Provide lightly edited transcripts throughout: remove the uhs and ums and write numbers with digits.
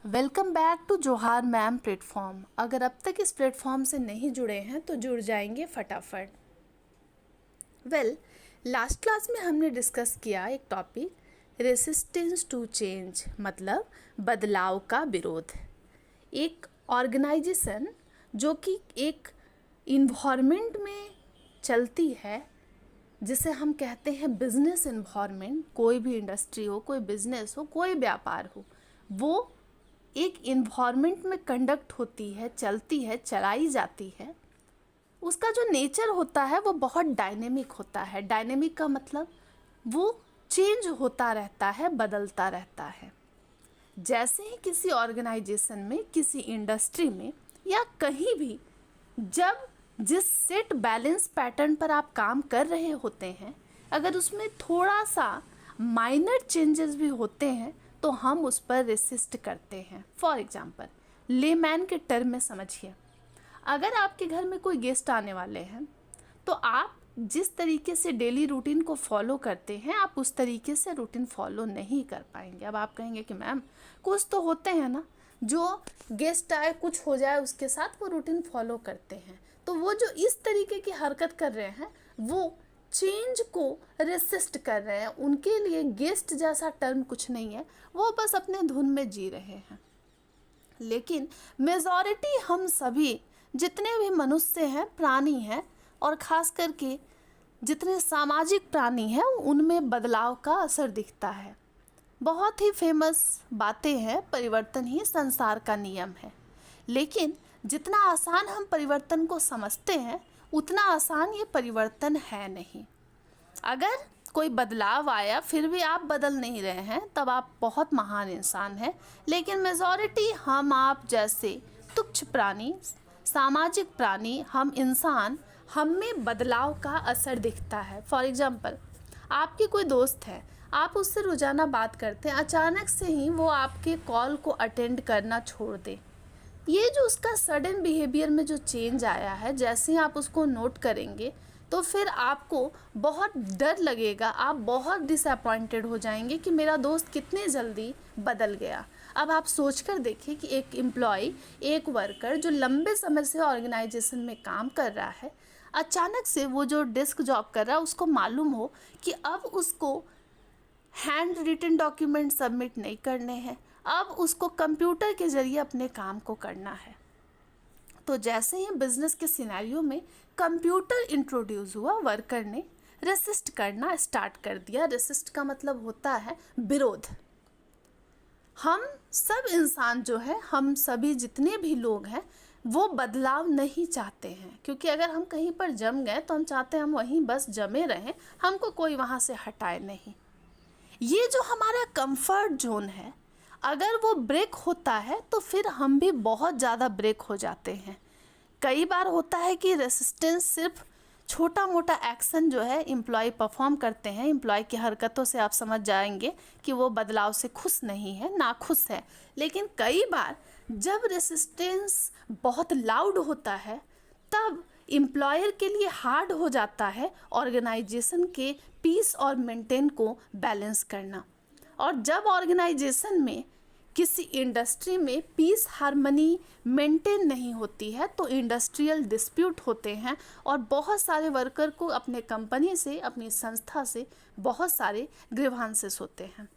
Welcome back to जोहार ma'am platform. अगर अब तक इस प्लेटफॉर्म से नहीं जुड़े हैं तो जुड़ जाएंगे फटाफट। लास्ट क्लास में हमने डिस्कस किया एक टॉपिक रेसिस्टेंस टू चेंज, मतलब बदलाव का विरोध। एक ऑर्गेनाइजेशन जो कि एक इन्वायरमेंट में चलती है जिसे हम कहते हैं बिजनेस इन्वायरमेंट, कोई भी इंडस्ट्री हो, कोई बिजनेस हो, कोई व्यापार हो, वो एक इन्वायरमेंट में कंडक्ट होती है, चलती है, चलाई जाती है। उसका जो नेचर होता है वो बहुत डायनेमिक होता है। डायनेमिक का मतलब वो चेंज होता रहता है, बदलता रहता है। जैसे ही किसी ऑर्गेनाइजेशन में, किसी इंडस्ट्री में या कहीं भी जब जिस सेट बैलेंस पैटर्न पर आप काम कर रहे होते हैं, अगर उसमें थोड़ा सा माइनर चेंजेस भी होते हैं तो हम उस पर रेसिस्ट करते हैं। फॉर एग्जाम्पल, लेमैन के टर्म में समझिए, अगर आपके घर में कोई गेस्ट आने वाले हैं तो आप जिस तरीके से डेली रूटीन को फॉलो करते हैं आप उस तरीके से रूटीन फॉलो नहीं कर पाएंगे। अब आप कहेंगे कि मैम कुछ तो होते हैं ना, जो गेस्ट आए कुछ हो जाए उसके साथ वो रूटीन फॉलो करते हैं। तो वो जो इस तरीके की हरकत कर रहे हैं वो चेंज को रेसिस्ट कर रहे हैं। उनके लिए गेस्ट जैसा टर्म कुछ नहीं है, वो बस अपने धुन में जी रहे हैं। लेकिन मेजॉरिटी हम सभी जितने भी मनुष्य हैं, प्राणी हैं, और ख़ास करके जितने सामाजिक प्राणी हैं उनमें बदलाव का असर दिखता है। बहुत ही फेमस बातें हैं, परिवर्तन ही संसार का नियम है। लेकिन जितना आसान हम परिवर्तन को समझते हैं उतना आसान ये परिवर्तन है नहीं। अगर कोई बदलाव आया फिर भी आप बदल नहीं रहे हैं तब आप बहुत महान इंसान हैं। लेकिन मेजॉरिटी हम आप जैसे तुच्छ प्राणी, सामाजिक प्राणी, हम इंसान, हम में बदलाव का असर दिखता है। फॉर एग्जाम्पल, आपके कोई दोस्त है, आप उससे रोज़ाना बात करते हैं, अचानक से ही वो आपके कॉल को अटेंड करना छोड़ दे। ये जो उसका सडन बिहेवियर में जो चेंज आया है, जैसे ही आप उसको नोट करेंगे तो फिर आपको बहुत डर लगेगा, आप बहुत डिसअपॉइंटेड हो जाएंगे कि मेरा दोस्त कितने जल्दी बदल गया। अब आप सोच कर देखिए कि एक एम्प्लॉय, एक वर्कर जो लंबे समय से ऑर्गेनाइजेशन में काम कर रहा है, अचानक से वो जो डेस्क जॉब कर रहा है उसको मालूम हो कि अब उसको हैंड रिटन डॉक्यूमेंट सबमिट नहीं करने हैं, अब उसको कंप्यूटर के ज़रिए अपने काम को करना है। तो जैसे ही बिजनेस के सिनेरियो में कंप्यूटर इंट्रोड्यूस हुआ, वर्कर ने रेसिस्ट करना स्टार्ट कर दिया। रेसिस्ट का मतलब होता है विरोध। हम सब इंसान जो है, हम सभी जितने भी लोग हैं वो बदलाव नहीं चाहते हैं, क्योंकि अगर हम कहीं पर जम गए तो हम चाहते हैं हम वहीं बस जमे रहें, हमको कोई वहाँ से हटाए नहीं। ये जो हमारा कंफर्ट जोन है, अगर वो ब्रेक होता है तो फिर हम भी बहुत ज़्यादा ब्रेक हो जाते हैं। कई बार होता है कि रेसिस्टेंस सिर्फ छोटा मोटा एक्शन जो है एम्प्लॉय परफॉर्म करते हैं, एम्प्लॉय की हरकतों से आप समझ जाएंगे कि वो बदलाव से खुश नहीं है, नाखुश है। लेकिन कई बार जब रेसिस्टेंस बहुत लाउड होता है तब एम्प्लॉयर के लिए हार्ड हो जाता है ऑर्गेनाइजेशन के पीस और मेंटेन को बैलेंस करना। और जब ऑर्गेनाइजेशन में, किसी इंडस्ट्री में पीस हार्मनी मेंटेन नहीं होती है तो इंडस्ट्रियल डिस्प्यूट होते हैं और बहुत सारे वर्कर को अपने कंपनी से, अपनी संस्था से बहुत सारे ग्रीवांसेस होते हैं।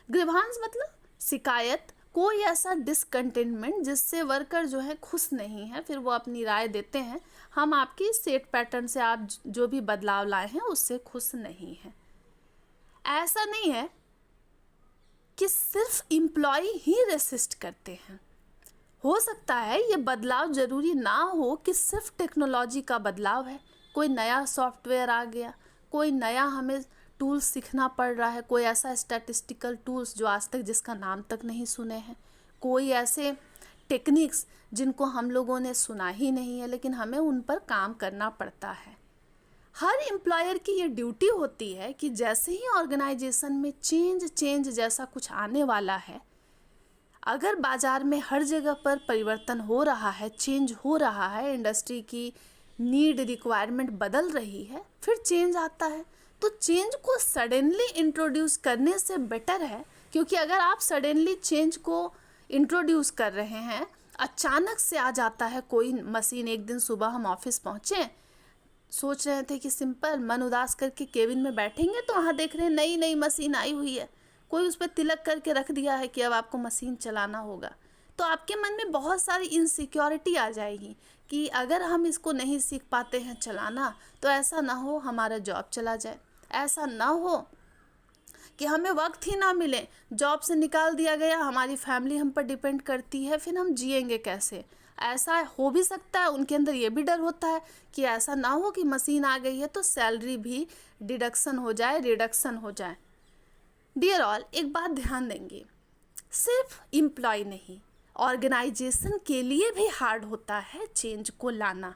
ग्रीवांस मतलब शिकायत, कोई ऐसा डिसकंटेनमेंट जिससे वर्कर जो है खुश नहीं है, फिर वो अपनी राय देते हैं हम आपकी सेट पैटर्न से आप जो भी बदलाव लाए हैं उससे खुश नहीं हैं। ऐसा नहीं है कि सिर्फ एम्प्लॉय ही रेसिस्ट करते हैं। हो सकता है ये बदलाव ज़रूरी ना हो कि सिर्फ टेक्नोलॉजी का बदलाव है, कोई नया सॉफ्टवेयर आ गया, कोई नया हमें टूल्स सीखना पड़ रहा है, कोई ऐसा स्टैटिस्टिकल टूल्स जो आज तक जिसका नाम तक नहीं सुने हैं, कोई ऐसे टेक्निक्स जिनको हम लोगों ने सुना ही नहीं है लेकिन हमें उन पर काम करना पड़ता है। हर एम्प्लॉयर की ये ड्यूटी होती है कि जैसे ही ऑर्गेनाइजेशन में चेंज जैसा कुछ आने वाला है, अगर बाज़ार में हर जगह पर परिवर्तन हो रहा है, चेंज हो रहा है, इंडस्ट्री की नीड रिक्वायरमेंट बदल रही है, फिर चेंज आता है, तो चेंज को सडनली इंट्रोड्यूस करने से बेटर है, क्योंकि अगर आप सडनली चेंज को इंट्रोड्यूस कर रहे हैं, अचानक से आ जाता है कोई मशीन। एक दिन सुबह हम ऑफिस पहुँचे, सोच रहे थे कि सिंपल मन उदास करके केबिन में बैठेंगे, तो वहाँ देख रहे हैं नई नई मशीन आई हुई है, कोई उस पर तिलक करके रख दिया है कि अब आपको मशीन चलाना होगा। तो आपके मन में बहुत सारी इनसिक्योरिटी आ जाएगी कि अगर हम इसको नहीं सीख पाते हैं चलाना, तो ऐसा ना हो हमारा जॉब चला जाए, ऐसा ना हो कि हमें वक्त ही ना मिले, जॉब से निकाल दिया गया, हमारी फैमिली हम पर डिपेंड करती है, फिर हम जिएंगे कैसे। ऐसा हो भी सकता है, उनके अंदर ये भी डर होता है कि ऐसा ना हो कि मशीन आ गई है तो सैलरी भी डिडक्शन हो जाए, रिडक्शन हो जाए। डियर ऑल, एक बात ध्यान देंगे, सिर्फ एम्प्लॉय नहीं, ऑर्गेनाइजेशन के लिए भी हार्ड होता है चेंज को लाना।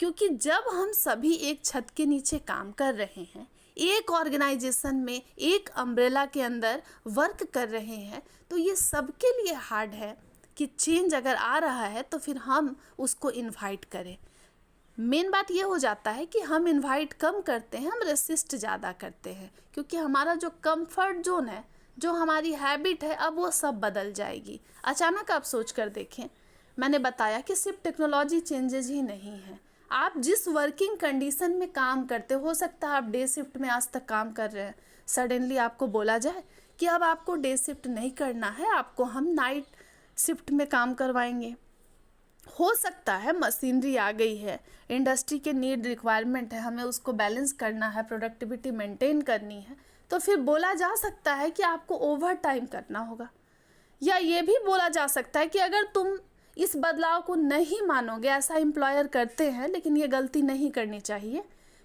क्योंकि जब हम सभी एक छत के नीचे काम कर रहे हैं, एक ऑर्गेनाइजेशन में एक अम्ब्रेला के अंदर वर्क कर रहे हैं, तो ये सबके लिए हार्ड है कि चेंज अगर आ रहा है तो फिर हम उसको इनवाइट करें। मेन बात ये हो जाता है कि हम इनवाइट कम करते हैं, हम रेसिस्ट ज़्यादा करते हैं, क्योंकि हमारा जो कंफर्ट जोन है, जो हमारी हैबिट है, अब वो सब बदल जाएगी। अचानक आप सोच कर देखें, मैंने बताया कि सिर्फ टेक्नोलॉजी चेंजेस ही नहीं है, आप जिस वर्किंग कंडीशन में काम करते हो सकता है आप डे शिफ्ट में आज तक काम कर रहे हैं, सडनली आपको बोला जाए कि अब आपको डे शिफ्ट नहीं करना है, आपको हम नाइट शिफ्ट में काम करवाएंगे। हो सकता है मशीनरी आ गई है, इंडस्ट्री के नीड रिक्वायरमेंट है, हमें उसको बैलेंस करना है, प्रोडक्टिविटी मेंटेन करनी है, तो फिर बोला जा सकता है कि आपको ओवर टाइम करना होगा। या ये भी बोला जा सकता है कि अगर तुम इस बदलाव को नहीं मानोगे, ऐसा एम्प्लॉयर करते हैं, लेकिन ये गलती नहीं करनी चाहिए,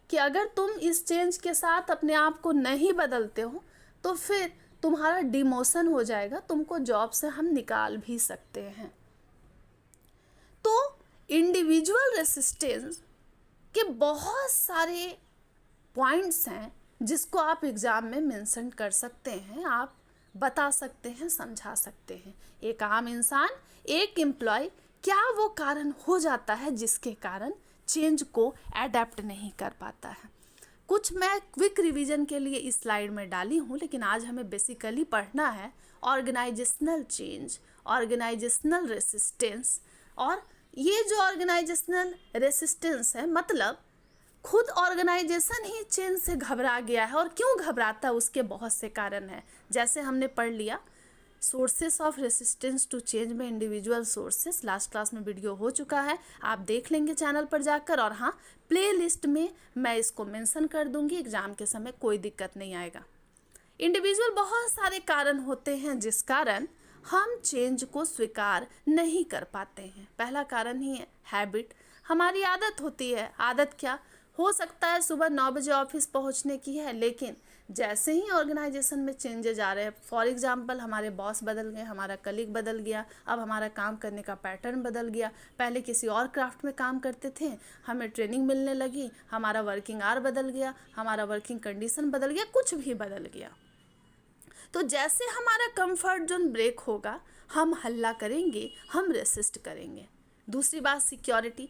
कि अगर तुम इस चेंज के साथ अपने आप को नहीं बदलते हो तो फिर तुम्हारा डिमोशन हो जाएगा, तुमको जॉब से हम निकाल भी सकते हैं। तो इंडिविजुअल रेसिस्टेंस के बहुत सारे पॉइंट्स हैं जिसको आप एग्ज़ाम में मेंशन कर सकते हैं, आप बता सकते हैं, समझा सकते हैं। एक आम इंसान, एक एम्प्लॉय, क्या वो कारण हो जाता है जिसके कारण चेंज को एडेप्ट नहीं कर पाता है। कुछ मैं क्विक रिवीजन के लिए इस स्लाइड में डाली हूँ, लेकिन आज हमें बेसिकली पढ़ना है ऑर्गेनाइजेशनल चेंज, ऑर्गेनाइजेशनल रेसिस्टेंस। और ये जो ऑर्गेनाइजेशनल रेसिस्टेंस है, मतलब खुद ऑर्गेनाइजेशन ही चेंज से घबरा गया है, और क्यों घबराता है उसके बहुत से कारण हैं। जैसे हमने पढ़ लिया sources of resistance to change में इंडिविजुअल सोर्सेस, लास्ट क्लास में वीडियो हो चुका है, आप देख लेंगे चैनल पर जाकर, और हाँ प्ले लिस्ट में मैं इसको मेंशन कर दूंगी, एग्जाम के समय कोई दिक्कत नहीं आएगा। इंडिविजुअल बहुत सारे कारण होते हैं जिस कारण हम चेंज को स्वीकार नहीं कर पाते हैं। पहला कारण ही है हैबिट, हमारी आदत होती है। आदत क्या हो सकता है, सुबह 9 बजे ऑफिस पहुंचने की है, लेकिन जैसे ही ऑर्गेनाइजेशन में चेंजेज आ रहे हैं, फॉर एग्जांपल हमारे बॉस बदल गए, हमारा कलीग बदल गया, अब हमारा काम करने का पैटर्न बदल गया, पहले किसी और क्राफ्ट में काम करते थे, हमें ट्रेनिंग मिलने लगी, हमारा वर्किंग आवर बदल गया, हमारा वर्किंग कंडीशन बदल गया, कुछ भी बदल गया। तो जैसे हमारा कंफर्ट जोन ब्रेक होगा, हम हल्ला करेंगे, हम रेसिस्ट करेंगे। दूसरी बात सिक्योरिटी,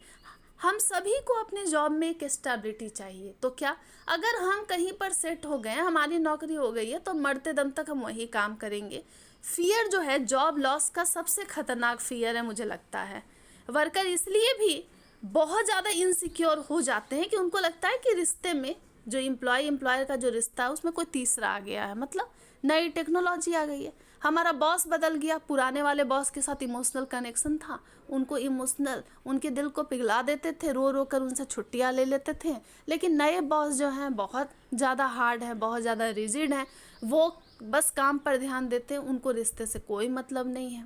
हम सभी को अपने जॉब में एक स्टेबिलिटी चाहिए। तो क्या अगर हम कहीं पर सेट हो गए, हमारी नौकरी हो गई है, तो मरते दम तक हम वही काम करेंगे। फियर जो है, जॉब लॉस का सबसे खतरनाक फियर है मुझे लगता है। वर्कर इसलिए भी बहुत ज़्यादा इनसिक्योर हो जाते हैं कि उनको लगता है कि रिश्ते में जो एम्प्लॉयर का जो रिश्ता है उसमें कोई तीसरा आ गया है, मतलब नई टेक्नोलॉजी आ गई है, हमारा बॉस बदल गया, पुराने वाले बॉस के साथ इमोशनल कनेक्शन था, उनको इमोशनल, उनके दिल को पिघला देते थे, रो रो कर उनसे छुट्टियां ले लेते थे। लेकिन नए बॉस जो हैं बहुत ज़्यादा हार्ड है, बहुत ज़्यादा रिजिड हैं, वो बस काम पर ध्यान देते हैं, उनको रिश्ते से कोई मतलब नहीं है।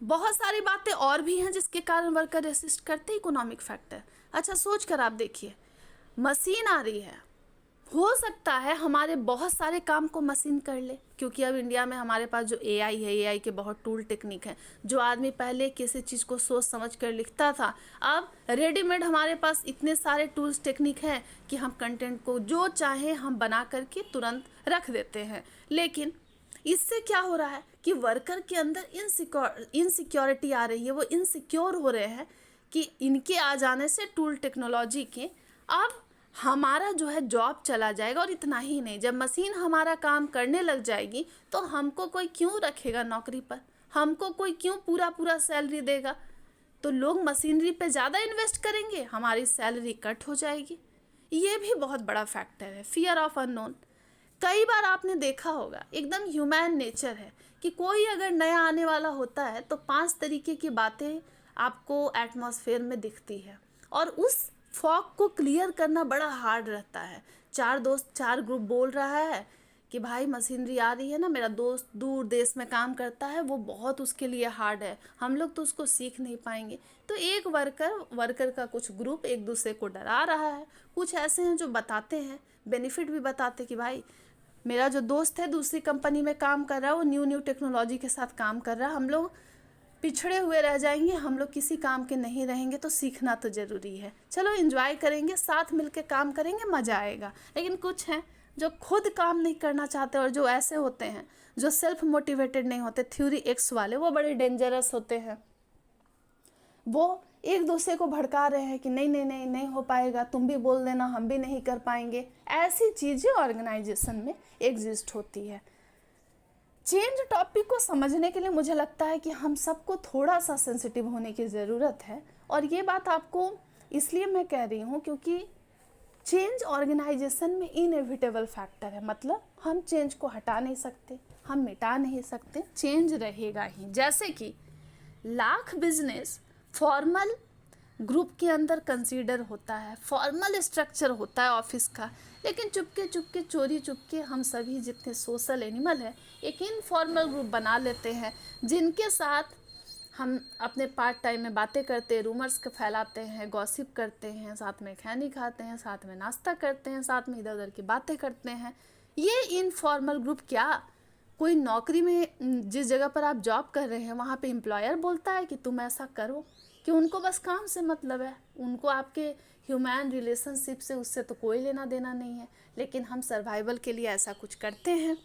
बहुत सारी बातें और भी हैं जिसके कारण वर्कर रेसिस्ट करते हैं। इकोनॉमिक फैक्टर, अच्छा सोच कर आप देखिए, मशीन आ रही है, हो सकता है हमारे बहुत सारे काम को मशीन कर ले, क्योंकि अब इंडिया में हमारे पास जो एआई है, एआई के बहुत टूल टेक्निक है। जो आदमी पहले किसी चीज़ को सोच समझ कर लिखता था, अब रेडीमेड हमारे पास इतने सारे टूल्स टेक्निक हैं कि हम कंटेंट को जो चाहें हम बना करके तुरंत रख देते हैं। लेकिन इससे क्या हो रहा है कि वर्कर के अंदर इनसिक्योरिटी आ रही है, वो इनसिक्योर हो रहे हैं कि इनके आ जाने से टूल टेक्नोलॉजी के अब हमारा जो है जॉब चला जाएगा। और इतना ही नहीं, जब मशीन हमारा काम करने लग जाएगी तो हमको कोई क्यों रखेगा नौकरी पर, हमको कोई क्यों पूरा पूरा सैलरी देगा। तो लोग मशीनरी पे ज़्यादा इन्वेस्ट करेंगे, हमारी सैलरी कट हो जाएगी। ये भी बहुत बड़ा फैक्टर है, फियर ऑफ अननोन। कई बार आपने देखा होगा, एकदम ह्यूमन नेचर है कि कोई अगर नया आने वाला होता है तो 5 तरीके की बातें आपको एटमॉस्फेयर में दिखती है, और उस फॉग को क्लियर करना बड़ा हार्ड रहता है। 4 दोस्त 4 ग्रुप बोल रहा है कि भाई मशीनरी आ रही है ना, मेरा दोस्त दूर देश में काम करता है, वो बहुत उसके लिए हार्ड है, हम लोग तो उसको सीख नहीं पाएंगे। तो एक वर्कर का कुछ ग्रुप एक दूसरे को डरा रहा है। कुछ ऐसे हैं जो बताते हैं, बेनिफिट भी बताते कि भाई मेरा जो दोस्त है दूसरी कंपनी में काम कर रहा है, वो न्यू टेक्नोलॉजी के साथ काम कर रहा है, हम लोग पिछड़े हुए रह जाएंगे, हम लोग किसी काम के नहीं रहेंगे, तो सीखना तो ज़रूरी है। चलो एंजॉय करेंगे, साथ मिलके काम करेंगे, मज़ा आएगा। लेकिन कुछ हैं जो खुद काम नहीं करना चाहते, और जो ऐसे होते हैं जो सेल्फ मोटिवेटेड नहीं होते, थ्योरी एक्स वाले, वो बड़े डेंजरस होते हैं। वो एक दूसरे को भड़का रहे हैं कि नहीं नहीं नहीं नहीं हो पाएगा, तुम भी बोल देना, हम भी नहीं कर पाएंगे। ऐसी चीज़ें ऑर्गेनाइजेशन में एग्जिस्ट होती है। चेंज टॉपिक को समझने के लिए मुझे लगता है कि हम सबको थोड़ा सा सेंसिटिव होने की ज़रूरत है। और ये बात आपको इसलिए मैं कह रही हूँ क्योंकि चेंज ऑर्गेनाइजेशन में इनएविटेबल फैक्टर है। मतलब हम चेंज को हटा नहीं सकते, हम मिटा नहीं सकते, चेंज रहेगा ही। जैसे कि लाख बिजनेस फॉर्मल ग्रुप के अंदर कंसीडर होता है, फॉर्मल स्ट्रक्चर होता है ऑफिस का, लेकिन चुपके चुपके चोरी चुपके हम सभी जितने सोशल एनिमल हैं एक इनफॉर्मल ग्रुप बना लेते हैं, जिनके साथ हम अपने पार्ट टाइम में बातें करते हैं, रूमर्स के फैलाते हैं, गॉसिप करते हैं, साथ में खैनी खाते हैं, साथ में नाश्ता करते हैं, साथ में इधर उधर की बातें करते हैं। ये इनफॉर्मल ग्रुप क्या कोई नौकरी में जिस जगह पर आप जॉब कर रहे हैं वहाँ पे एम्प्लॉयर बोलता है कि तुम ऐसा करो, कि उनको बस काम से मतलब है, उनको आपके ह्यूमन रिलेशनशिप से उससे तो कोई लेना देना नहीं है। लेकिन हम सर्वाइवल के लिए ऐसा कुछ करते हैं,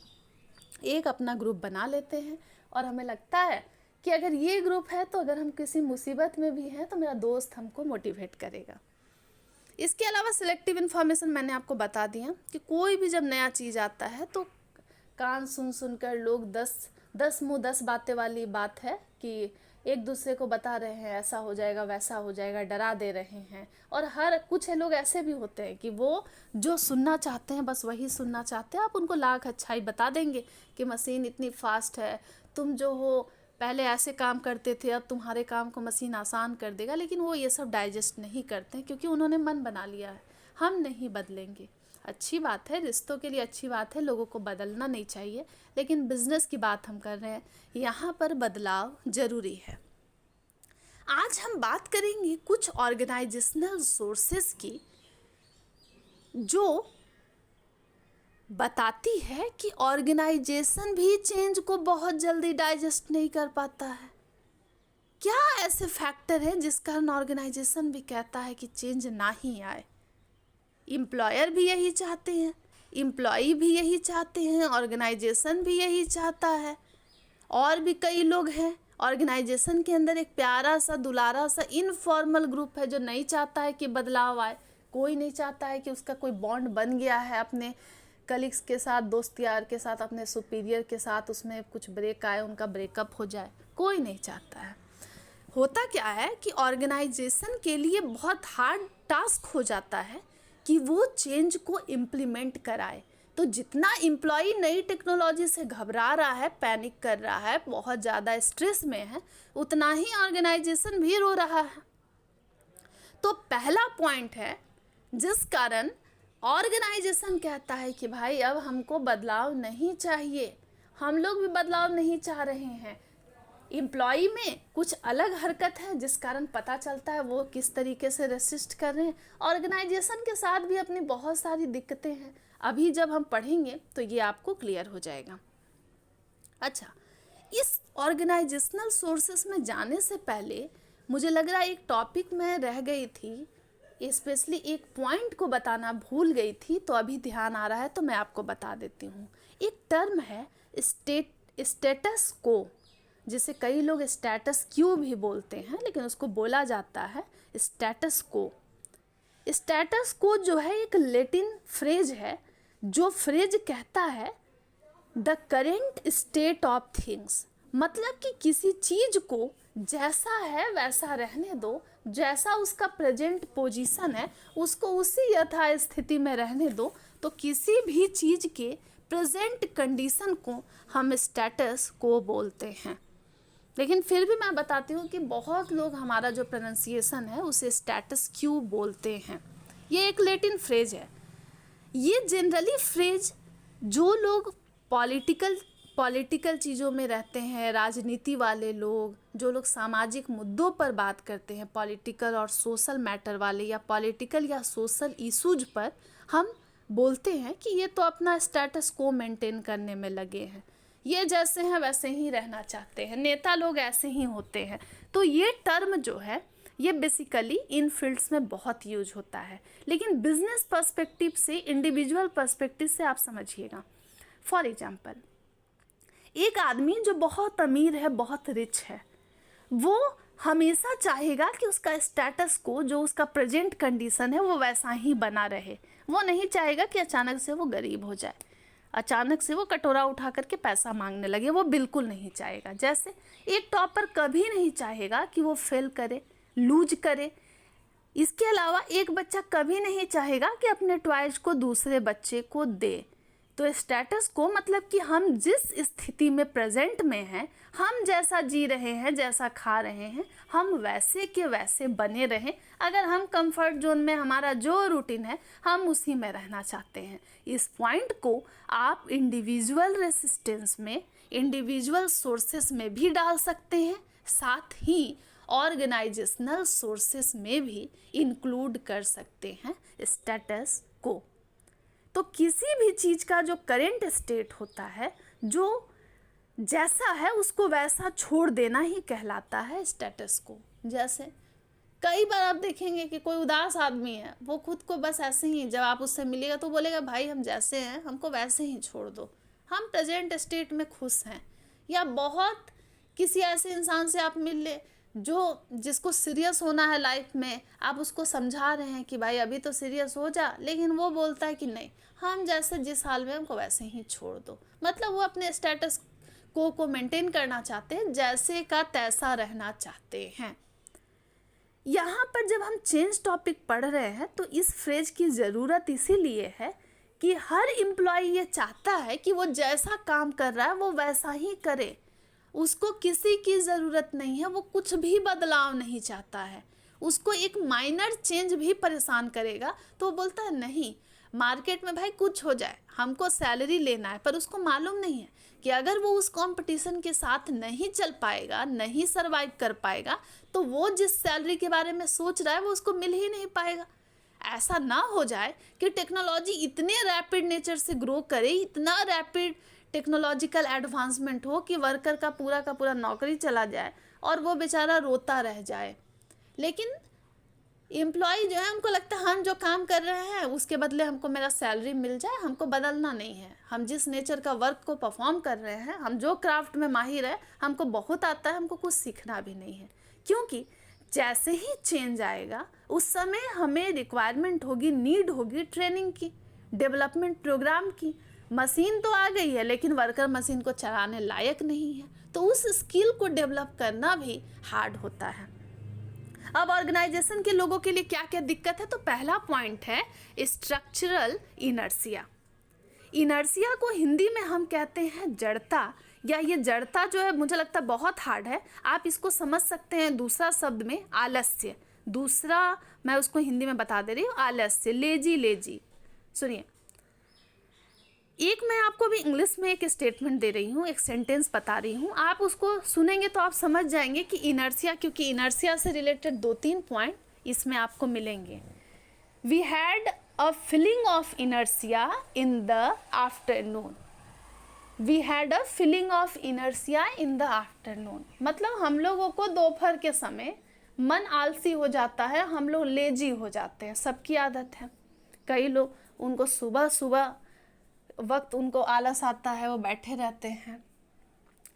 एक अपना ग्रुप बना लेते हैं, और हमें लगता है कि अगर ये ग्रुप है तो अगर हम किसी मुसीबत में भी हैं तो मेरा दोस्त हमको मोटिवेट करेगा। इसके अलावा सिलेक्टिव इन्फॉर्मेशन मैंने आपको बता दिया कि कोई भी जब नया चीज़ आता है तो कान सुन सुनकर लोग 10 मुँह 10 बातें वाली बात है कि एक दूसरे को बता रहे हैं ऐसा हो जाएगा वैसा हो जाएगा, डरा दे रहे हैं। और हर कुछ लोग ऐसे भी होते हैं कि वो जो सुनना चाहते हैं बस वही सुनना चाहते हैं। आप उनको लाख अच्छाई बता देंगे कि मशीन इतनी फास्ट है, तुम जो हो पहले ऐसे काम करते थे, अब तुम्हारे काम को मशीन आसान कर देगा, लेकिन वो ये सब डाइजेस्ट नहीं करते हैं क्योंकि उन्होंने मन बना लिया है हम नहीं बदलेंगे। अच्छी बात है, रिश्तों के लिए अच्छी बात है, लोगों को बदलना नहीं चाहिए, लेकिन बिजनेस की बात हम कर रहे हैं, यहाँ पर बदलाव ज़रूरी है। आज हम बात करेंगे कुछ ऑर्गेनाइजेशनल सोर्सेस की जो बताती है कि ऑर्गेनाइजेशन भी चेंज को बहुत जल्दी डाइजेस्ट नहीं कर पाता है। क्या ऐसे फैक्टर है जिस कारण ऑर्गेनाइजेशन भी कहता है कि चेंज ना ही आए। एम्प्लॉयर भी यही चाहते हैं, एम्प्लॉई भी यही चाहते हैं, ऑर्गेनाइजेशन भी यही चाहता है, और भी कई लोग हैं। ऑर्गेनाइजेशन के अंदर एक प्यारा सा दुलारा सा इनफॉर्मल ग्रुप है जो नहीं चाहता है कि बदलाव आए। कोई नहीं चाहता है कि उसका कोई बॉन्ड बन गया है अपने कलीग्स के साथ, दोस्त यार के साथ, अपने सुपीरियर के साथ, उसमें कुछ ब्रेक आए, उनका ब्रेकअप हो जाए, कोई नहीं चाहता है। होता क्या है कि ऑर्गेनाइजेशन के लिए बहुत हार्ड टास्क हो जाता है कि वो चेंज को इम्प्लीमेंट कराए। तो जितना एम्प्लॉई नई टेक्नोलॉजी से घबरा रहा है, पैनिक कर रहा है, बहुत ज़्यादा स्ट्रेस में है, उतना ही ऑर्गेनाइजेशन भी रो रहा है। तो पहला पॉइंट है जिस कारण ऑर्गेनाइजेशन कहता है कि भाई अब हमको बदलाव नहीं चाहिए, हम लोग भी बदलाव नहीं चाह रहे हैं। एम्प्लॉई में कुछ अलग हरकत है जिस कारण पता चलता है वो किस तरीके से रेसिस्ट कर रहे हैं। ऑर्गेनाइजेशन के साथ भी अपनी बहुत सारी दिक्कतें हैं, अभी जब हम पढ़ेंगे तो ये आपको क्लियर हो जाएगा। अच्छा, इस ऑर्गेनाइजेशनल सोर्सेस में जाने से पहले मुझे लग रहा है एक टॉपिक में रह गई थी, स्पेशली एक पॉइंट को बताना भूल गई थी, तो अभी ध्यान आ रहा है तो मैं आपको बता देती हूँ। एक टर्म है स्टेटस को, जिसे कई लोग स्टेटस क्यू भी बोलते हैं, लेकिन उसको बोला जाता है स्टेटस को। स्टेटस को जो है एक लैटिन फ्रेज है, जो फ्रेज कहता है the current state of things, मतलब कि किसी चीज को जैसा है वैसा रहने दो, जैसा उसका प्रेजेंट पोजीशन है उसको उसी यथास्थिति में रहने दो। तो किसी भी चीज के प्रेजेंट कंडीशन को हम स्टेटस को बोलते हैं। लेकिन फिर भी मैं बताती हूँ कि बहुत लोग हमारा जो प्रोनाउंसिएशन है उसे स्टेटस क्यू बोलते हैं। ये एक लैटिन फ्रेज है। ये जनरली फ्रेज जो लोग पॉलिटिकल चीज़ों में रहते हैं, राजनीति वाले लोग, जो लोग सामाजिक मुद्दों पर बात करते हैं, पॉलिटिकल और सोशल मैटर वाले या पॉलिटिकल या सोशल इशूज पर हम बोलते हैं कि ये तो अपना स्टेटस को मेंटेन करने में लगे हैं, ये जैसे हैं वैसे ही रहना चाहते हैं, नेता लोग ऐसे ही होते हैं। तो ये टर्म जो है ये बेसिकली इन फील्ड्स में बहुत यूज होता है। लेकिन बिजनेस पर्सपेक्टिव से, इंडिविजुअल पर्सपेक्टिव से आप समझिएगा। फॉर एग्जाम्पल, एक आदमी जो बहुत अमीर है, बहुत रिच है, वो हमेशा चाहेगा कि उसका स्टेटस को, जो उसका प्रेजेंट कंडीशन है, वो वैसा ही बना रहे। वो नहीं चाहेगा कि अचानक से वो गरीब हो जाए, अचानक से वो कटोरा उठा करके पैसा मांगने लगे, वो बिल्कुल नहीं चाहेगा। जैसे एक टॉपर कभी नहीं चाहेगा कि वो फेल करे, लूज करे। इसके अलावा एक बच्चा कभी नहीं चाहेगा कि अपने टॉयज को दूसरे बच्चे को दे। तो स्टेटस को मतलब कि हम जिस स्थिति में प्रेजेंट में हैं, हम जैसा जी रहे हैं, जैसा खा रहे हैं, हम वैसे के वैसे बने रहें। अगर हम कंफर्ट जोन में, हमारा जो रूटीन है, हम उसी में रहना चाहते हैं। इस पॉइंट को आप इंडिविजुअल रेसिस्टेंस में, इंडिविजुअल सोर्सेस में भी डाल सकते हैं, साथ ही ऑर्गेनाइजेशनल सोर्सेस में भी इंक्लूड कर सकते हैं स्टेटस को। तो किसी भी चीज़ का जो करेंट स्टेट होता है, जो जैसा है उसको वैसा छोड़ देना ही कहलाता है स्टेटस को। जैसे कई बार आप देखेंगे कि कोई उदास आदमी है, वो खुद को बस ऐसे ही, जब आप उससे मिलेगा तो बोलेगा भाई हम जैसे हैं हमको वैसे ही छोड़ दो, हम प्रेजेंट स्टेट में खुश हैं। या बहुत किसी ऐसे इंसान से आप मिल ले जिसको सीरियस होना है लाइफ में, आप उसको समझा रहे हैं कि भाई अभी तो सीरियस हो जा, लेकिन वो बोलता है कि नहीं, हम जैसे जिस हाल में हमको वैसे ही छोड़ दो। मतलब वो अपने स्टेटस को मेंटेन करना चाहते हैं, जैसे का तैसा रहना चाहते हैं। यहाँ पर जब हम चेंज टॉपिक पढ़ रहे हैं तो इस फ्रेज की ज़रूरत इसीलिए है कि हर एम्प्लॉय ये चाहता है कि वो जैसा काम कर रहा है वो वैसा ही करे, उसको किसी की ज़रूरत नहीं है, वो कुछ भी बदलाव नहीं चाहता है। उसको एक माइनर चेंज भी परेशान करेगा तो वो बोलता है नहीं, मार्केट में भाई कुछ हो जाए, हमको सैलरी लेना है। पर उसको मालूम नहीं है कि अगर वो उस कंपटीशन के साथ नहीं चल पाएगा, नहीं सर्वाइव कर पाएगा, तो वो जिस सैलरी के बारे में सोच रहा है वो उसको मिल ही नहीं पाएगा। ऐसा ना हो जाए कि टेक्नोलॉजी इतने रैपिड नेचर से ग्रो करे, इतना रैपिड टेक्नोलॉजिकल एडवांसमेंट हो कि वर्कर का पूरा नौकरी चला जाए और वो बेचारा रोता रह जाए। लेकिन एम्प्लॉय जो है, उनको लगता है हम जो काम कर रहे हैं उसके बदले हमको मेरा सैलरी मिल जाए, हमको बदलना नहीं है। हम जिस नेचर का वर्क को परफॉर्म कर रहे हैं, हम जो क्राफ्ट में माहिर है, हमको बहुत आता है, हमको कुछ सीखना भी नहीं है। क्योंकि जैसे ही चेंज आएगा उस समय हमें रिक्वायरमेंट होगी, नीड होगी ट्रेनिंग की, डेवलपमेंट प्रोग्राम की। मशीन तो आ गई है लेकिन वर्कर मशीन को चलाने लायक नहीं है, तो उस स्किल को डेवलप करना भी हार्ड होता है। अब ऑर्गेनाइजेशन के लोगों के लिए क्या क्या दिक्कत है, तो पहला पॉइंट है स्ट्रक्चरल इनर्शिया। इनर्शिया को हिंदी में हम कहते हैं जड़ता, या ये जड़ता जो है मुझे लगता है बहुत हार्ड है। आप इसको समझ सकते हैं दूसरा शब्द में आलस्य, दूसरा मैं उसको हिंदी में बता दे रही हूँ, आलस्य, लेजी। सुनिए, एक मैं आपको भी इंग्लिश में एक स्टेटमेंट दे रही हूँ, एक सेंटेंस बता रही हूँ, आप उसको सुनेंगे तो आप समझ जाएंगे कि इनर्शिया, क्योंकि इनर्शिया से रिलेटेड 2-3 पॉइंट इसमें आपको मिलेंगे। We had a feeling of inertia in the afternoon. We had a feeling of inertia in the afternoon, मतलब हम लोगों को दोपहर के समय मन आलसी हो जाता है, हम लोग लेजी हो जाते हैं, सबकी आदत है। कई लोग उनको सुबह वक्त उनको आलस आता है, वो बैठे रहते हैं।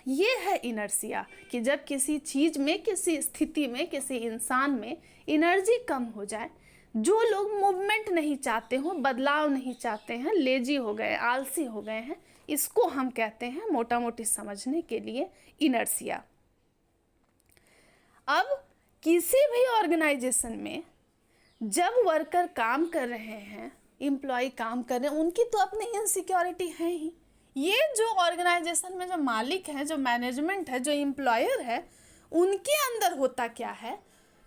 ये है इनर्शिया कि जब किसी चीज़ में, किसी स्थिति में, किसी इंसान में एनर्जी कम हो जाए जो लोग मूवमेंट नहीं चाहते हो, बदलाव नहीं चाहते हैं, लेजी हो गए, आलसी हो गए हैं, इसको हम कहते हैं मोटा मोटी समझने के लिए इनर्शिया। अब किसी भी ऑर्गेनाइजेशन में जब वर्कर काम कर रहे हैं, एम्प्लॉय काम कर रहे हैं, उनकी तो अपनी इनसिक्योरिटी है ही। ये जो ऑर्गेनाइजेशन में जो मालिक है, जो मैनेजमेंट है, जो एम्प्लॉयर है, उनके अंदर होता क्या है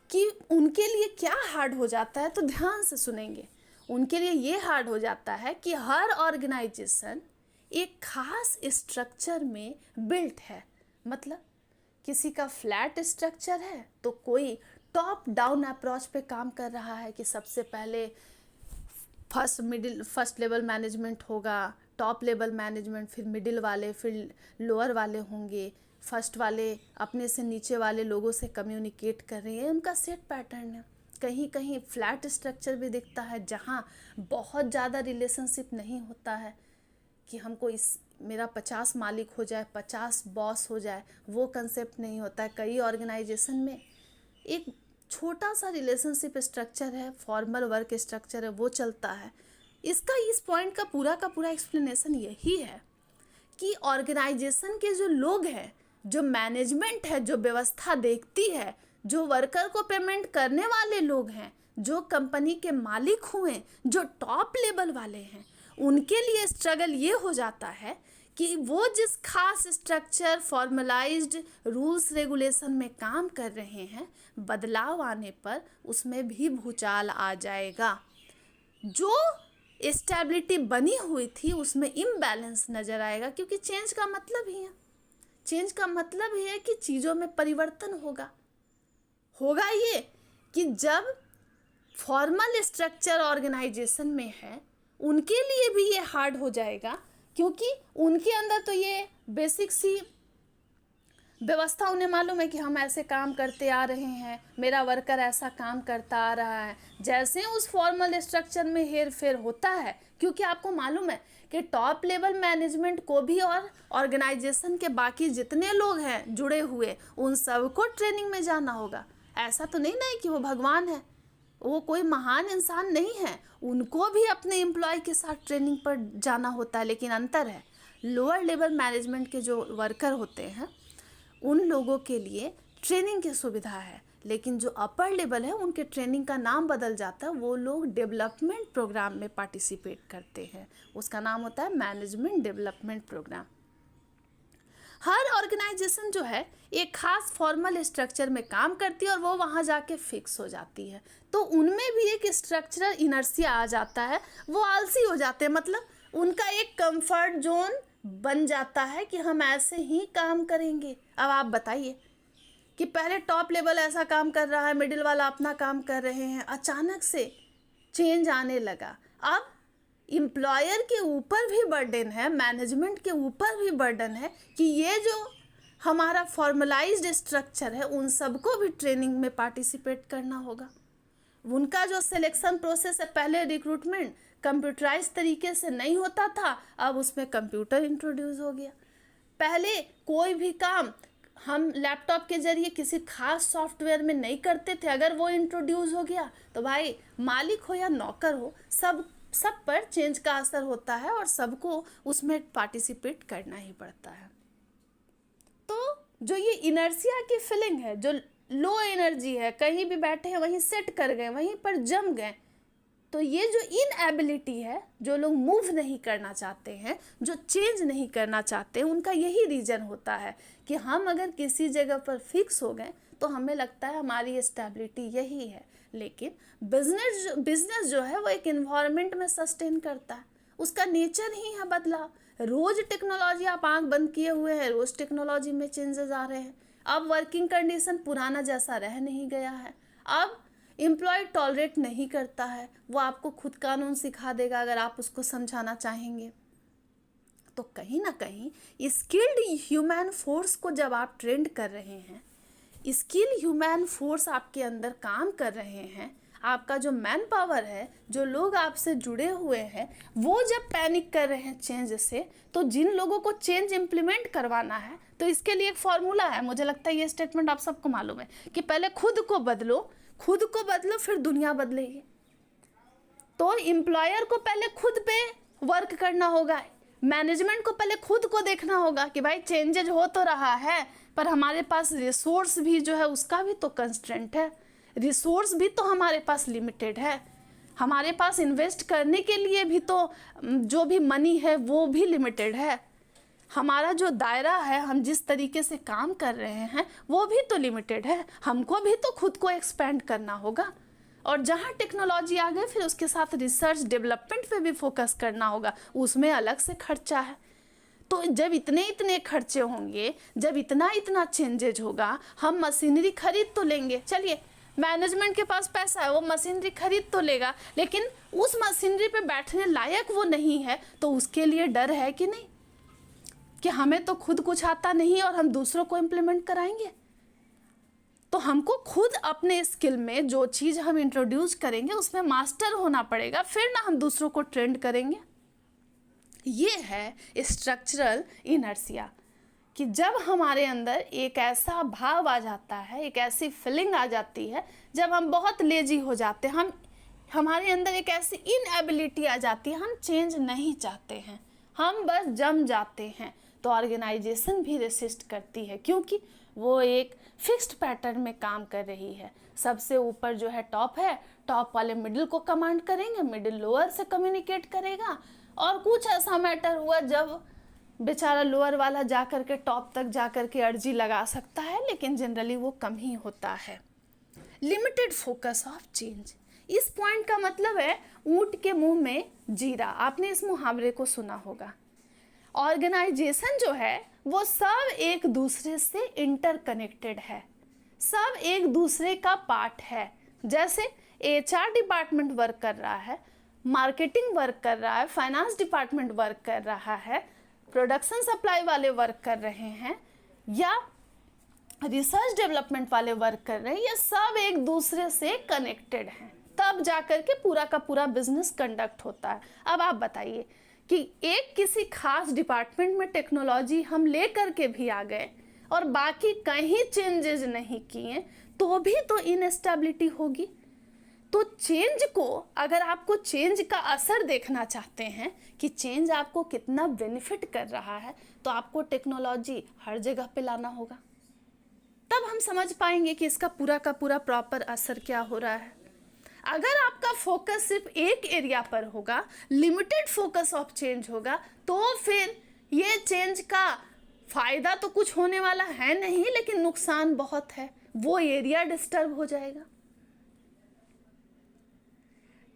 कि उनके लिए क्या हार्ड हो जाता है, तो ध्यान से सुनेंगे। उनके लिए ये हार्ड हो जाता है कि हर ऑर्गेनाइजेशन एक खास स्ट्रक्चर में बिल्ट है। मतलब किसी का फ्लैट स्ट्रक्चर है तो कोई टॉप डाउन अप्रोच पे काम कर रहा है कि सबसे पहले फर्स्ट लेवल मैनेजमेंट होगा, टॉप लेवल मैनेजमेंट, फिर मिडिल वाले, फिर लोअर वाले होंगे। फर्स्ट वाले अपने से नीचे वाले लोगों से कम्युनिकेट कर रहे हैं, उनका सेट पैटर्न है। कहीं कहीं फ्लैट स्ट्रक्चर भी दिखता है जहाँ बहुत ज़्यादा रिलेशनशिप नहीं होता है कि हमको मेरा 50 मालिक हो जाए, 50 बॉस हो जाए, वो कंसेप्ट नहीं होता है। कई ऑर्गेनाइजेशन में एक छोटा सा रिलेशनशिप स्ट्रक्चर है, फॉर्मल वर्क स्ट्रक्चर है, वो चलता है। इस पॉइंट का पूरा एक्सप्लेनेशन यही है कि ऑर्गेनाइजेशन के जो लोग हैं, जो मैनेजमेंट है, जो व्यवस्था देखती है, जो वर्कर को पेमेंट करने वाले लोग हैं, जो कंपनी के मालिक हुए, जो टॉप लेवल वाले हैं, उनके लिए स्ट्रगल ये हो जाता है कि वो जिस खास स्ट्रक्चर, फॉर्मलाइज्ड रूल्स रेगुलेशन में काम कर रहे हैं, बदलाव आने पर उसमें भी भूचाल आ जाएगा। जो स्टेबिलिटी बनी हुई थी उसमें इम्बैलेंस नज़र आएगा, क्योंकि चेंज का मतलब ही है, चेंज का मतलब ही है कि चीज़ों में परिवर्तन होगा ये कि जब फॉर्मल स्ट्रक्चर ऑर्गेनाइजेशन में है, उनके लिए भी ये हार्ड हो जाएगा, क्योंकि उनके अंदर तो ये बेसिक सी व्यवस्था उन्हें मालूम है कि हम ऐसे काम करते आ रहे हैं, मेरा वर्कर ऐसा काम करता आ रहा है। जैसे उस फॉर्मल स्ट्रक्चर में हेर फेर होता है, क्योंकि आपको मालूम है कि टॉप लेवल मैनेजमेंट को भी और ऑर्गेनाइजेशन के बाकी जितने लोग हैं जुड़े हुए, उन सबको ट्रेनिंग में जाना होगा। ऐसा तो नहीं ना कि वो भगवान है, वो कोई महान इंसान नहीं है, उनको भी अपने एम्प्लॉय के साथ ट्रेनिंग पर जाना होता है। लेकिन अंतर है, लोअर लेवल मैनेजमेंट के जो वर्कर होते हैं उन लोगों के लिए ट्रेनिंग की सुविधा है, लेकिन जो अपर लेवल है उनके ट्रेनिंग का नाम बदल जाता है। वो लोग डेवलपमेंट प्रोग्राम में पार्टिसिपेट करते हैं, उसका नाम होता है मैनेजमेंट डेवलपमेंट प्रोग्राम। हर ऑर्गेनाइजेशन जो है एक खास फॉर्मल स्ट्रक्चर में काम करती है और वो वहाँ जाके फिक्स हो जाती है, तो उनमें भी एक स्ट्रक्चरल इनर्शिया आ जाता है, वो आलसी हो जाते हैं। मतलब उनका एक कंफर्ट जोन बन जाता है कि हम ऐसे ही काम करेंगे। अब आप बताइए कि पहले टॉप लेवल ऐसा काम कर रहा है, मिडिल वाला अपना काम कर रहे हैं, अचानक से चेंज आने लगा। अब एम्प्लॉयर के ऊपर भी बर्डन है, मैनेजमेंट के ऊपर भी बर्डन है कि ये जो हमारा फॉर्मलाइज्ड स्ट्रक्चर है उन सबको भी ट्रेनिंग में पार्टिसिपेट करना होगा। उनका जो सिलेक्शन प्रोसेस है, पहले रिक्रूटमेंट कंप्यूटराइज तरीके से नहीं होता था, अब उसमें कंप्यूटर इंट्रोड्यूस हो गया। पहले कोई भी काम हम लैपटॉप के जरिए किसी खास सॉफ्टवेयर में नहीं करते थे, अगर वो इंट्रोड्यूस हो गया तो भाई मालिक हो या नौकर हो, सब पर चेंज का असर होता है और सबको उसमें पार्टिसिपेट करना ही पड़ता है। तो जो ये इनर्शिया की फीलिंग है, जो लो एनर्जी है, कहीं भी बैठे हैं वहीं सेट कर गए, वहीं पर जम गए, तो ये जो इनएबिलिटी है, जो लोग मूव नहीं करना चाहते हैं, जो चेंज नहीं करना चाहते, उनका यही रीज़न होता है कि हम अगर किसी जगह पर फिक्स हो गए तो हमें लगता है हमारी स्टेबिलिटी यही है। लेकिन बिजनेस जो है वो एक इन्वायरमेंट में सस्टेन करता है, उसका नेचर ही है बदलाव। रोज़ टेक्नोलॉजी, आप आंख बंद किए हुए हैं, रोज़ टेक्नोलॉजी में चेंजेस आ रहे हैं। अब वर्किंग कंडीशन पुराना जैसा रह नहीं गया है, अब एम्प्लॉय टॉलरेट नहीं करता है, वो आपको खुद कानून सिखा देगा अगर आप उसको समझाना चाहेंगे। तो कहीं ना कहीं स्किल्ड ह्यूमन फोर्स को जब आप ट्रेंड कर रहे हैं, स्किल ह्यूमन फोर्स आपके अंदर काम कर रहे हैं, आपका जो मैन पावर है, जो लोग आपसे जुड़े हुए हैं, वो जब पैनिक कर रहे हैं चेंज से, तो जिन लोगों को चेंज इम्प्लीमेंट करवाना है, तो इसके लिए एक फॉर्मूला है। मुझे लगता है ये स्टेटमेंट आप सबको मालूम है कि पहले खुद को बदलो फिर दुनिया बदलेगी। तो एम्प्लॉयर को पहले खुद पे वर्क करना होगा, मैनेजमेंट को पहले खुद को देखना होगा कि भाई चेंजेज हो तो रहा है, पर हमारे पास रिसोर्स भी जो है उसका भी तो कंस्ट्रेंट है, रिसोर्स भी तो हमारे पास लिमिटेड है, हमारे पास इन्वेस्ट करने के लिए भी तो जो भी मनी है वो भी लिमिटेड है, हमारा जो दायरा है, हम जिस तरीके से काम कर रहे हैं वो भी तो लिमिटेड है, हमको भी तो खुद को एक्सपेंड करना होगा। और जहाँ टेक्नोलॉजी आ गई फिर उसके साथ रिसर्च डेवलपमेंट पे भी फोकस करना होगा, उसमें अलग से खर्चा है। तो जब इतने इतने खर्चे होंगे, जब इतना इतना चेंजेज होगा, हम मशीनरी खरीद तो लेंगे, चलिए मैनेजमेंट के पास पैसा है वो मशीनरी खरीद तो लेगा, लेकिन उस मशीनरी पे बैठने लायक वो नहीं है, तो उसके लिए डर है कि नहीं कि हमें तो खुद कुछ आता नहीं और हम दूसरों को इम्प्लीमेंट कराएंगे। तो हमको खुद अपने स्किल में जो चीज़ हम इंट्रोड्यूस करेंगे उसमें मास्टर होना पड़ेगा, फिर ना हम दूसरों को ट्रेंड करेंगे। ये है स्ट्रक्चरल इनर्शिया, कि जब हमारे अंदर एक ऐसा भाव आ जाता है, एक ऐसी फीलिंग आ जाती है, जब हम बहुत लेजी हो जाते हैं, हमारे अंदर एक ऐसी इनएबिलिटी आ जाती है, हम चेंज नहीं चाहते हैं, हम बस जम जाते हैं, तो ऑर्गेनाइजेशन भी रेसिस्ट करती है, क्योंकि वो एक फिक्स्ड पैटर्न में काम कर रही है। सबसे ऊपर जो है टॉप है, टॉप वाले मिडिल को कमांड करेंगे, मिडिल लोअर से कम्युनिकेट करेगा, और कुछ ऐसा मैटर हुआ जब बेचारा लोअर वाला जा कर के टॉप तक जा कर के अर्जी लगा सकता है, लेकिन जनरली वो कम ही होता है। लिमिटेड फोकस ऑफ चेंज, इस पॉइंट का मतलब है ऊंट के मुंह में जीरा, आपने इस मुहावरे को सुना होगा। ऑर्गेनाइजेशन जो है वो सब एक दूसरे से इंटरकनेक्टेड है, सब एक दूसरे का पार्ट है। जैसे HR डिपार्टमेंट वर्क कर रहा है, मार्केटिंग वर्क कर रहा है, फाइनेंस डिपार्टमेंट वर्क कर रहा है, प्रोडक्शन सप्लाई वाले वर्क कर रहे हैं, या रिसर्च डेवलपमेंट वाले वर्क कर रहे हैं, ये सब एक दूसरे से कनेक्टेड हैं, तब जाकर के पूरा का पूरा बिजनेस कंडक्ट होता है। अब आप बताइए कि एक किसी खास डिपार्टमेंट में टेक्नोलॉजी हम ले करके भी आ गए और बाकी कहीं चेंजेस नहीं किए, तो भी तो इनस्टेबिलिटी होगी। तो चेंज को, अगर आपको चेंज का असर देखना चाहते हैं कि चेंज आपको कितना बेनिफिट कर रहा है, तो आपको टेक्नोलॉजी हर जगह पे लाना होगा, तब हम समझ पाएंगे कि इसका पूरा का पूरा प्रॉपर असर क्या हो रहा है। अगर आपका फोकस सिर्फ एक एरिया पर होगा, लिमिटेड फोकस ऑफ चेंज होगा, तो फिर ये चेंज का फायदा तो कुछ होने वाला है नहीं, लेकिन नुकसान बहुत है, वो एरिया डिस्टर्ब हो जाएगा।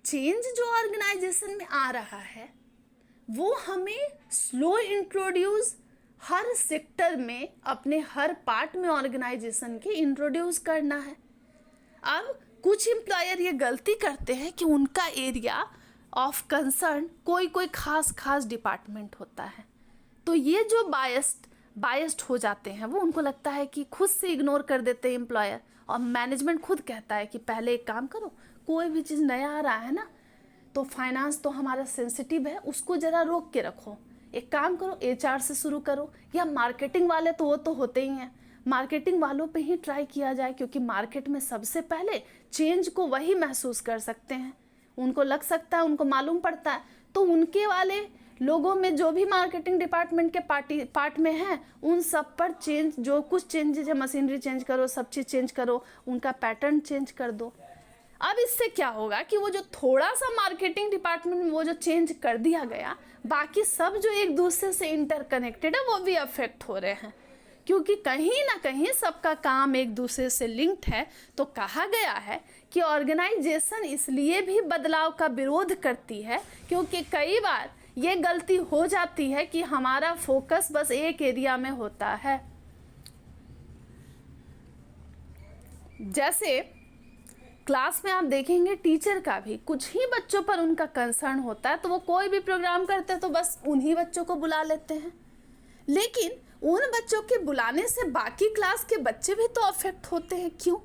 चेंज जो ऑर्गेनाइजेशन में आ रहा है वो हमें स्लो इंट्रोड्यूस हर सेक्टर में, अपने हर पार्ट में ऑर्गेनाइजेशन के इंट्रोड्यूस करना है। अब कुछ एम्प्लॉयर ये गलती करते हैं कि उनका एरिया ऑफ कंसर्न कोई खास डिपार्टमेंट होता है, तो ये जो बायस्ड हो जाते हैं, वो उनको लगता है कि खुद से इग्नोर कर देते हैं एम्प्लॉयर, और मैनेजमेंट खुद कहता है कि पहले एक काम करो, कोई भी चीज़ नया आ रहा है ना, तो फाइनेंस तो हमारा सेंसिटिव है, उसको ज़रा रोक के रखो, एक काम करो HR से शुरू करो, या मार्केटिंग वाले तो वो तो होते ही हैं, मार्केटिंग वालों पे ही ट्राई किया जाए, क्योंकि मार्केट में सबसे पहले चेंज को वही महसूस कर सकते हैं, उनको लग सकता है, उनको मालूम पड़ता है, तो उनके वाले लोगों में जो भी मार्केटिंग डिपार्टमेंट के पार्ट में हैं, उन सब पर चेंज, जो कुछ चेंजेज है, मशीनरी चेंज करो, सब चीज़ चेंज करो, उनका पैटर्न चेंज कर दो। अब इससे क्या होगा कि वो जो थोड़ा सा मार्केटिंग डिपार्टमेंट में वो जो चेंज कर दिया गया, बाकी सब जो एक दूसरे से इंटरकनेक्टेड है वो भी अफेक्ट हो रहे हैं, क्योंकि कहीं ना कहीं सबका काम एक दूसरे से लिंक्ड है। तो कहा गया है कि ऑर्गेनाइजेशन इसलिए भी बदलाव का विरोध करती है, क्योंकि कई बार ये गलती हो जाती है कि हमारा फोकस बस एक एरिया में होता है। जैसे क्लास में आप देखेंगे टीचर का भी कुछ ही बच्चों पर उनका कंसर्न होता है, तो वो कोई भी प्रोग्राम करते हैं तो बस उन्हीं बच्चों को बुला लेते हैं, लेकिन उन बच्चों के बुलाने से बाकी क्लास के बच्चे भी तो अफेक्ट होते हैं। क्यों?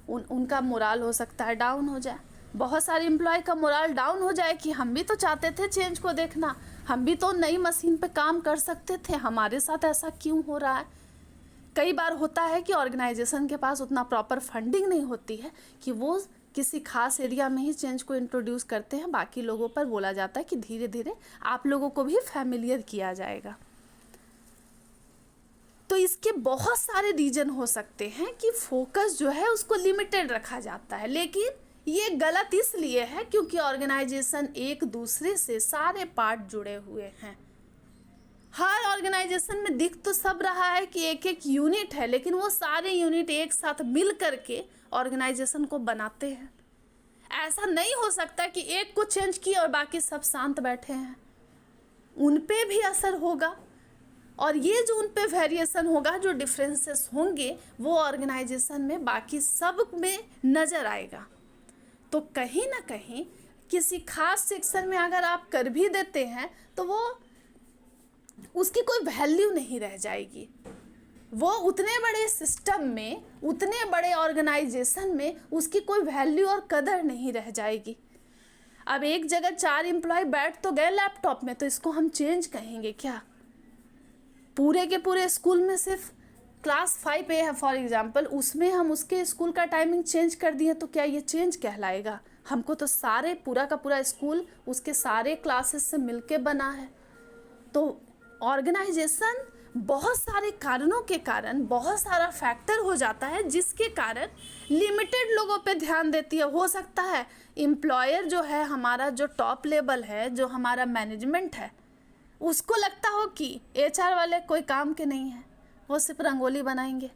उनका मोराल हो सकता है डाउन हो जाए, बहुत सारे एम्प्लॉय का मोराल डाउन हो जाए कि हम भी तो चाहते थे चेंज को देखना, हम भी तो नई मशीन पे काम कर सकते थे, हमारे साथ ऐसा क्यों हो रहा है। कई बार होता है कि ऑर्गेनाइजेशन के पास उतना प्रॉपर फंडिंग नहीं होती है कि वो किसी खास एरिया में ही चेंज को इंट्रोड्यूस करते हैं, बाकी लोगों पर बोला जाता है कि धीरे धीरे आप लोगों को भी फैमिलियर किया जाएगा। तो इसके बहुत सारे रीजन हो सकते हैं कि फोकस जो है उसको लिमिटेड रखा जाता है, लेकिन ये गलत इसलिए है क्योंकि ऑर्गेनाइजेशन एक दूसरे से सारे पार्ट जुड़े हुए हैं। हर ऑर्गेनाइजेशन में दिख तो सब रहा है कि एक एक यूनिट है, लेकिन वो सारे यूनिट एक साथ मिल करके ऑर्गेनाइजेशन को बनाते हैं। ऐसा नहीं हो सकता कि एक को चेंज किया और बाकी सब शांत बैठे हैं, उन पे भी असर होगा। और ये जो उन पे वेरिएशन होगा, जो डिफरेंसेस होंगे, वो ऑर्गेनाइजेशन में बाकी सब में नज़र आएगा। तो कहीं ना कहीं किसी खास सेक्शन में अगर आप कर भी देते हैं तो वो उसकी कोई वैल्यू नहीं रह जाएगी। वो उतने बड़े सिस्टम में, उतने बड़े ऑर्गेनाइजेशन में उसकी कोई वैल्यू और कदर नहीं रह जाएगी। अब एक जगह 4 एम्प्लॉय बैठ तो गए लैपटॉप में, तो इसको हम चेंज कहेंगे क्या? पूरे के पूरे स्कूल में सिर्फ क्लास 5A है फॉर एग्जांपल, उसमें हम उसके स्कूल का टाइमिंग चेंज कर दिए तो क्या ये चेंज कहलाएगा? हमको तो सारे पूरा का पूरा स्कूल उसके सारे क्लासेस से मिलके बना है। तो ऑर्गेनाइजेशन बहुत सारे कारणों के कारण, बहुत सारा फैक्टर हो जाता है जिसके कारण लिमिटेड लोगों पे ध्यान देती है। हो सकता है एम्प्लॉयर जो है हमारा, जो टॉप लेवल है, जो हमारा मैनेजमेंट है, उसको लगता हो कि HR वाले कोई काम के नहीं है, वो सिर्फ रंगोली बनाएंगे,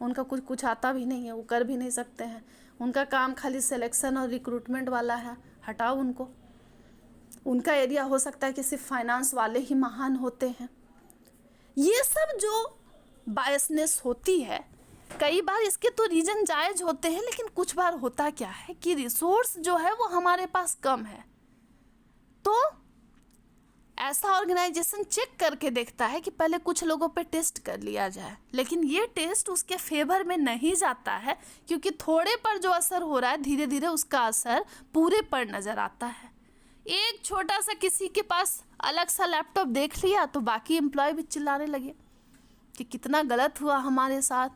उनका कुछ आता भी नहीं है, वो कर भी नहीं सकते हैं, उनका काम खाली सिलेक्शन और रिक्रूटमेंट वाला है, हटाओ उनको। उनका एरिया हो सकता है कि सिर्फ फाइनेंस वाले ही महान होते हैं। ये सब जो बायसनेस होती है, कई बार इसके तो रीजन जायज़ होते हैं, लेकिन कुछ बार होता क्या है कि रिसोर्स जो है वो हमारे पास कम है। तो ऐसा ऑर्गेनाइजेशन चेक करके देखता है कि पहले कुछ लोगों पे टेस्ट कर लिया जाए, लेकिन ये टेस्ट उसके फेवर में नहीं जाता है, क्योंकि थोड़े पर जो असर हो रहा है धीरे धीरे उसका असर पूरे पर नज़र आता है। एक छोटा सा किसी के पास अलग सा लैपटॉप देख लिया तो बाकी एम्प्लॉय भी चिल्लाने लगे कि कितना गलत हुआ हमारे साथ,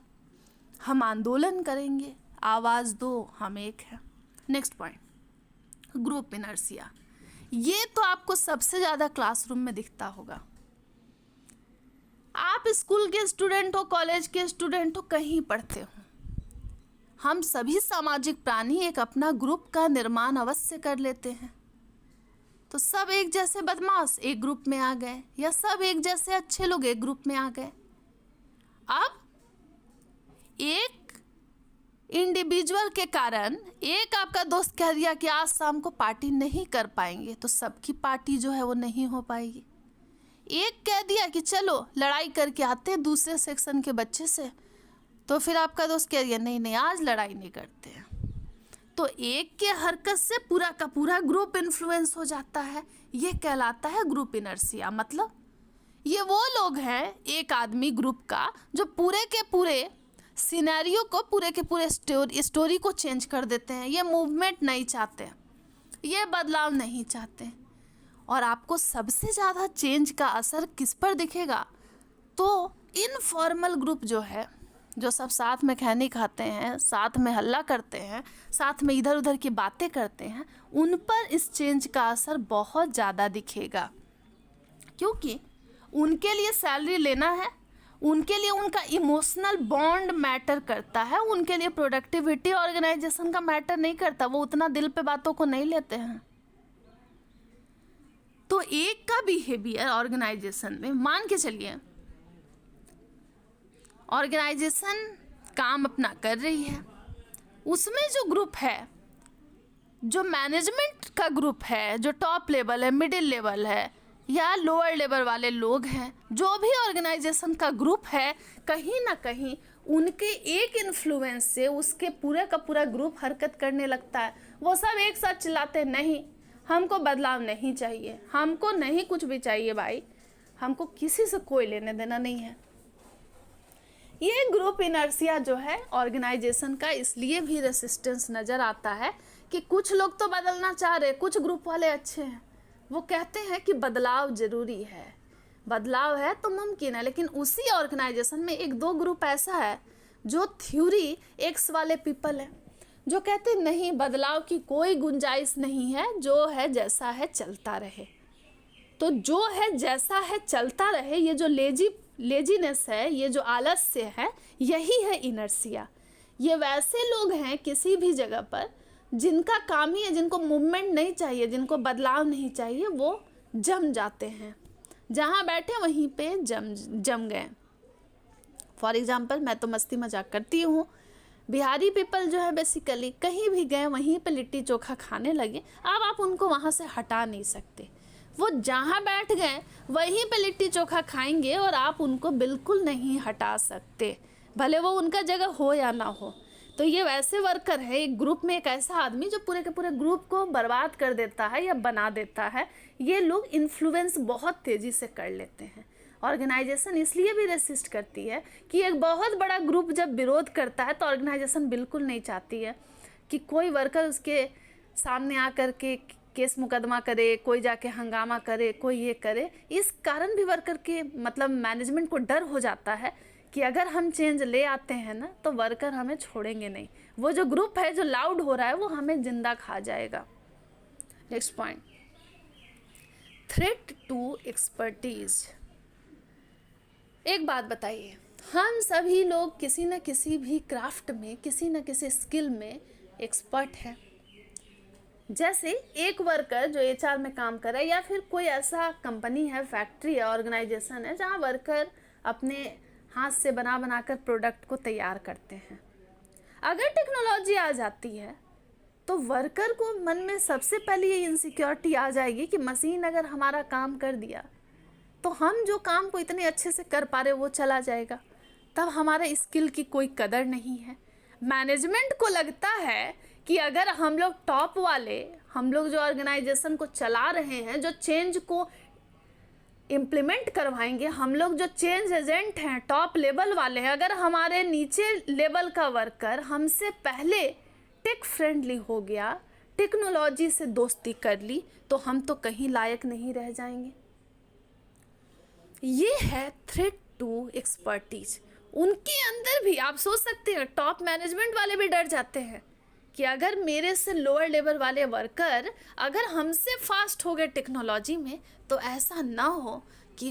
हम आंदोलन करेंगे, आवाज़ दो, हम एक हैं। Next point, group inertia. ये तो आपको सबसे ज़्यादा क्लासरूम में दिखता होगा। आप स्कूल के स्टूडेंट हो, कॉलेज के स्टूडेंट हो, कहीं पढ़ते हो, हम सभी सामाजिक प्राणी एक अपना ग्रुप का निर्माण अवश्य कर लेते हैं। तो सब एक जैसे बदमाश एक ग्रुप में आ गए, या सब एक जैसे अच्छे लोग एक ग्रुप में आ गए। अब एक इंडिविजुअल के कारण एक आपका दोस्त कह दिया कि आज शाम को पार्टी नहीं कर पाएंगे, तो सबकी पार्टी जो है वो नहीं हो पाएगी। एक कह दिया कि चलो लड़ाई करके आते हैं दूसरे सेक्शन के बच्चे से, तो फिर आपका दोस्त कह दिया नहीं नहीं आज लड़ाई नहीं करते हैं। तो एक के हरकत से पूरा का पूरा ग्रुप इन्फ्लुएंस हो जाता है। ये कहलाता है ग्रुप इनर्शिया। मतलब ये वो लोग हैं, एक आदमी ग्रुप का, जो पूरे के पूरे सिनेरियो को, पूरे के पूरे स्टोरी को चेंज कर देते हैं। ये मूवमेंट नहीं चाहते, ये बदलाव नहीं चाहते। और आपको सबसे ज़्यादा चेंज का असर किस पर दिखेगा? तो इनफॉर्मल ग्रुप जो है, जो सब साथ में खैनी खाते हैं, साथ में हल्ला करते हैं, साथ में इधर उधर की बातें करते हैं, उन पर इस चेंज का असर बहुत ज़्यादा दिखेगा। क्योंकि उनके लिए सैलरी लेना है, उनके लिए उनका इमोशनल बॉन्ड मैटर करता है, उनके लिए प्रोडक्टिविटी ऑर्गेनाइजेशन का मैटर नहीं करता। वो उतना दिल पे बातों को नहीं लेते हैं। तो एक का बिहेवियर ऑर्गेनाइजेशन में, मान के चलिए ऑर्गेनाइजेशन काम अपना कर रही है, उसमें जो ग्रुप है, जो मैनेजमेंट का ग्रुप है, जो टॉप लेवल है, मिडिल लेवल है या लोअर लेवल वाले लोग हैं, जो भी ऑर्गेनाइजेशन का ग्रुप है, कहीं ना कहीं उनके एक इन्फ्लुएंस से उसके पूरे का पूरा ग्रुप हरकत करने लगता है। वो सब एक साथ चिल्लाते नहीं, हमको बदलाव नहीं चाहिए, हमको नहीं कुछ भी चाहिए भाई, हमको किसी से कोई लेने देना नहीं है। ये ग्रुप इनर्शिया जो है ऑर्गेनाइजेशन का, इसलिए भी रेसिस्टेंस नज़र आता है कि कुछ लोग तो बदलना चाह रहे, कुछ ग्रुप वाले अच्छे हैं, वो कहते हैं कि बदलाव ज़रूरी है, बदलाव है तो मुमकिन है। लेकिन उसी ऑर्गेनाइजेशन में एक दो ग्रुप ऐसा है जो थ्योरी एक्स वाले पीपल है, जो कहते नहीं बदलाव की कोई गुंजाइश नहीं है, जो है जैसा है चलता रहे। तो जो है जैसा है चलता रहे, ये जो लेजीनेस है, ये जो आलस्य है, यही है इनर्शिया। ये वैसे लोग हैं किसी भी जगह पर जिनका काम ही है, जिनको मूवमेंट नहीं चाहिए, जिनको बदलाव नहीं चाहिए, वो जम जाते हैं, जहाँ बैठे वहीं पे जम गए। फॉर एग्जाम्पल, मैं तो मस्ती मजाक करती हूँ, बिहारी पीपल जो है बेसिकली कहीं भी गए वहीं पे लिट्टी चोखा खाने लगे। अब आप उनको वहाँ से हटा नहीं सकते, वो जहाँ बैठ गए वहीं पे लिट्टी चोखा खाएंगे और आप उनको बिल्कुल नहीं हटा सकते, भले वो उनका जगह हो या ना हो। तो ये वैसे वर्कर है, एक ग्रुप में एक ऐसा आदमी जो पूरे के पूरे ग्रुप को बर्बाद कर देता है या बना देता है। ये लोग इन्फ्लुएंस बहुत तेज़ी से कर लेते हैं। ऑर्गेनाइजेशन इसलिए भी रेसिस्ट करती है कि एक बहुत बड़ा ग्रुप जब विरोध करता है तो ऑर्गेनाइजेशन बिल्कुल नहीं चाहती है कि कोई वर्कर उसके सामने आकर के केस मुकदमा करे, कोई जाके हंगामा करे, कोई ये करे। इस कारण भी वर्कर के मतलब मैनेजमेंट को डर हो जाता है कि अगर हम चेंज ले आते हैं ना तो वर्कर हमें छोड़ेंगे नहीं, वो जो ग्रुप है जो लाउड हो रहा है वो हमें जिंदा खा जाएगा। Next point, threat to expertise. एक बात बताइए, हम सभी लोग किसी न किसी भी क्राफ्ट में, किसी न किसी स्किल में एक्सपर्ट हैं। जैसे एक वर्कर जो एचआर में काम कर रहा है, या फिर कोई ऐसा कंपनी है, फैक्ट्री है, ऑर्गेनाइजेशन है जहाँ वर्कर अपने हाथ से बना कर प्रोडक्ट को तैयार करते हैं। अगर टेक्नोलॉजी आ जाती है तो वर्कर को मन में सबसे पहले ये इनसिक्योरिटी आ जाएगी कि मशीन अगर हमारा काम कर दिया तो हम जो काम को इतने अच्छे से कर पा रहे वो चला जाएगा, तब हमारे स्किल की कोई कदर नहीं है। मैनेजमेंट को लगता है कि अगर हम लोग टॉप वाले, हम लोग जो ऑर्गेनाइजेशन को चला रहे हैं, जो चेंज को इम्प्लीमेंट करवाएंगे, हम लोग जो चेंज एजेंट हैं, टॉप लेवल वाले हैं, अगर हमारे नीचे लेवल का वर्कर हमसे पहले टेक फ्रेंडली हो गया, टेक्नोलॉजी से दोस्ती कर ली, तो हम तो कहीं लायक नहीं रह जाएंगे। ये है थ्रेट टू एक्सपर्टीज। उनके अंदर भी आप सोच सकते हैं, टॉप मैनेजमेंट वाले भी डर जाते हैं कि अगर मेरे से लोअर लेवल वाले वर्कर अगर हमसे फास्ट हो गए टेक्नोलॉजी में, तो ऐसा ना हो कि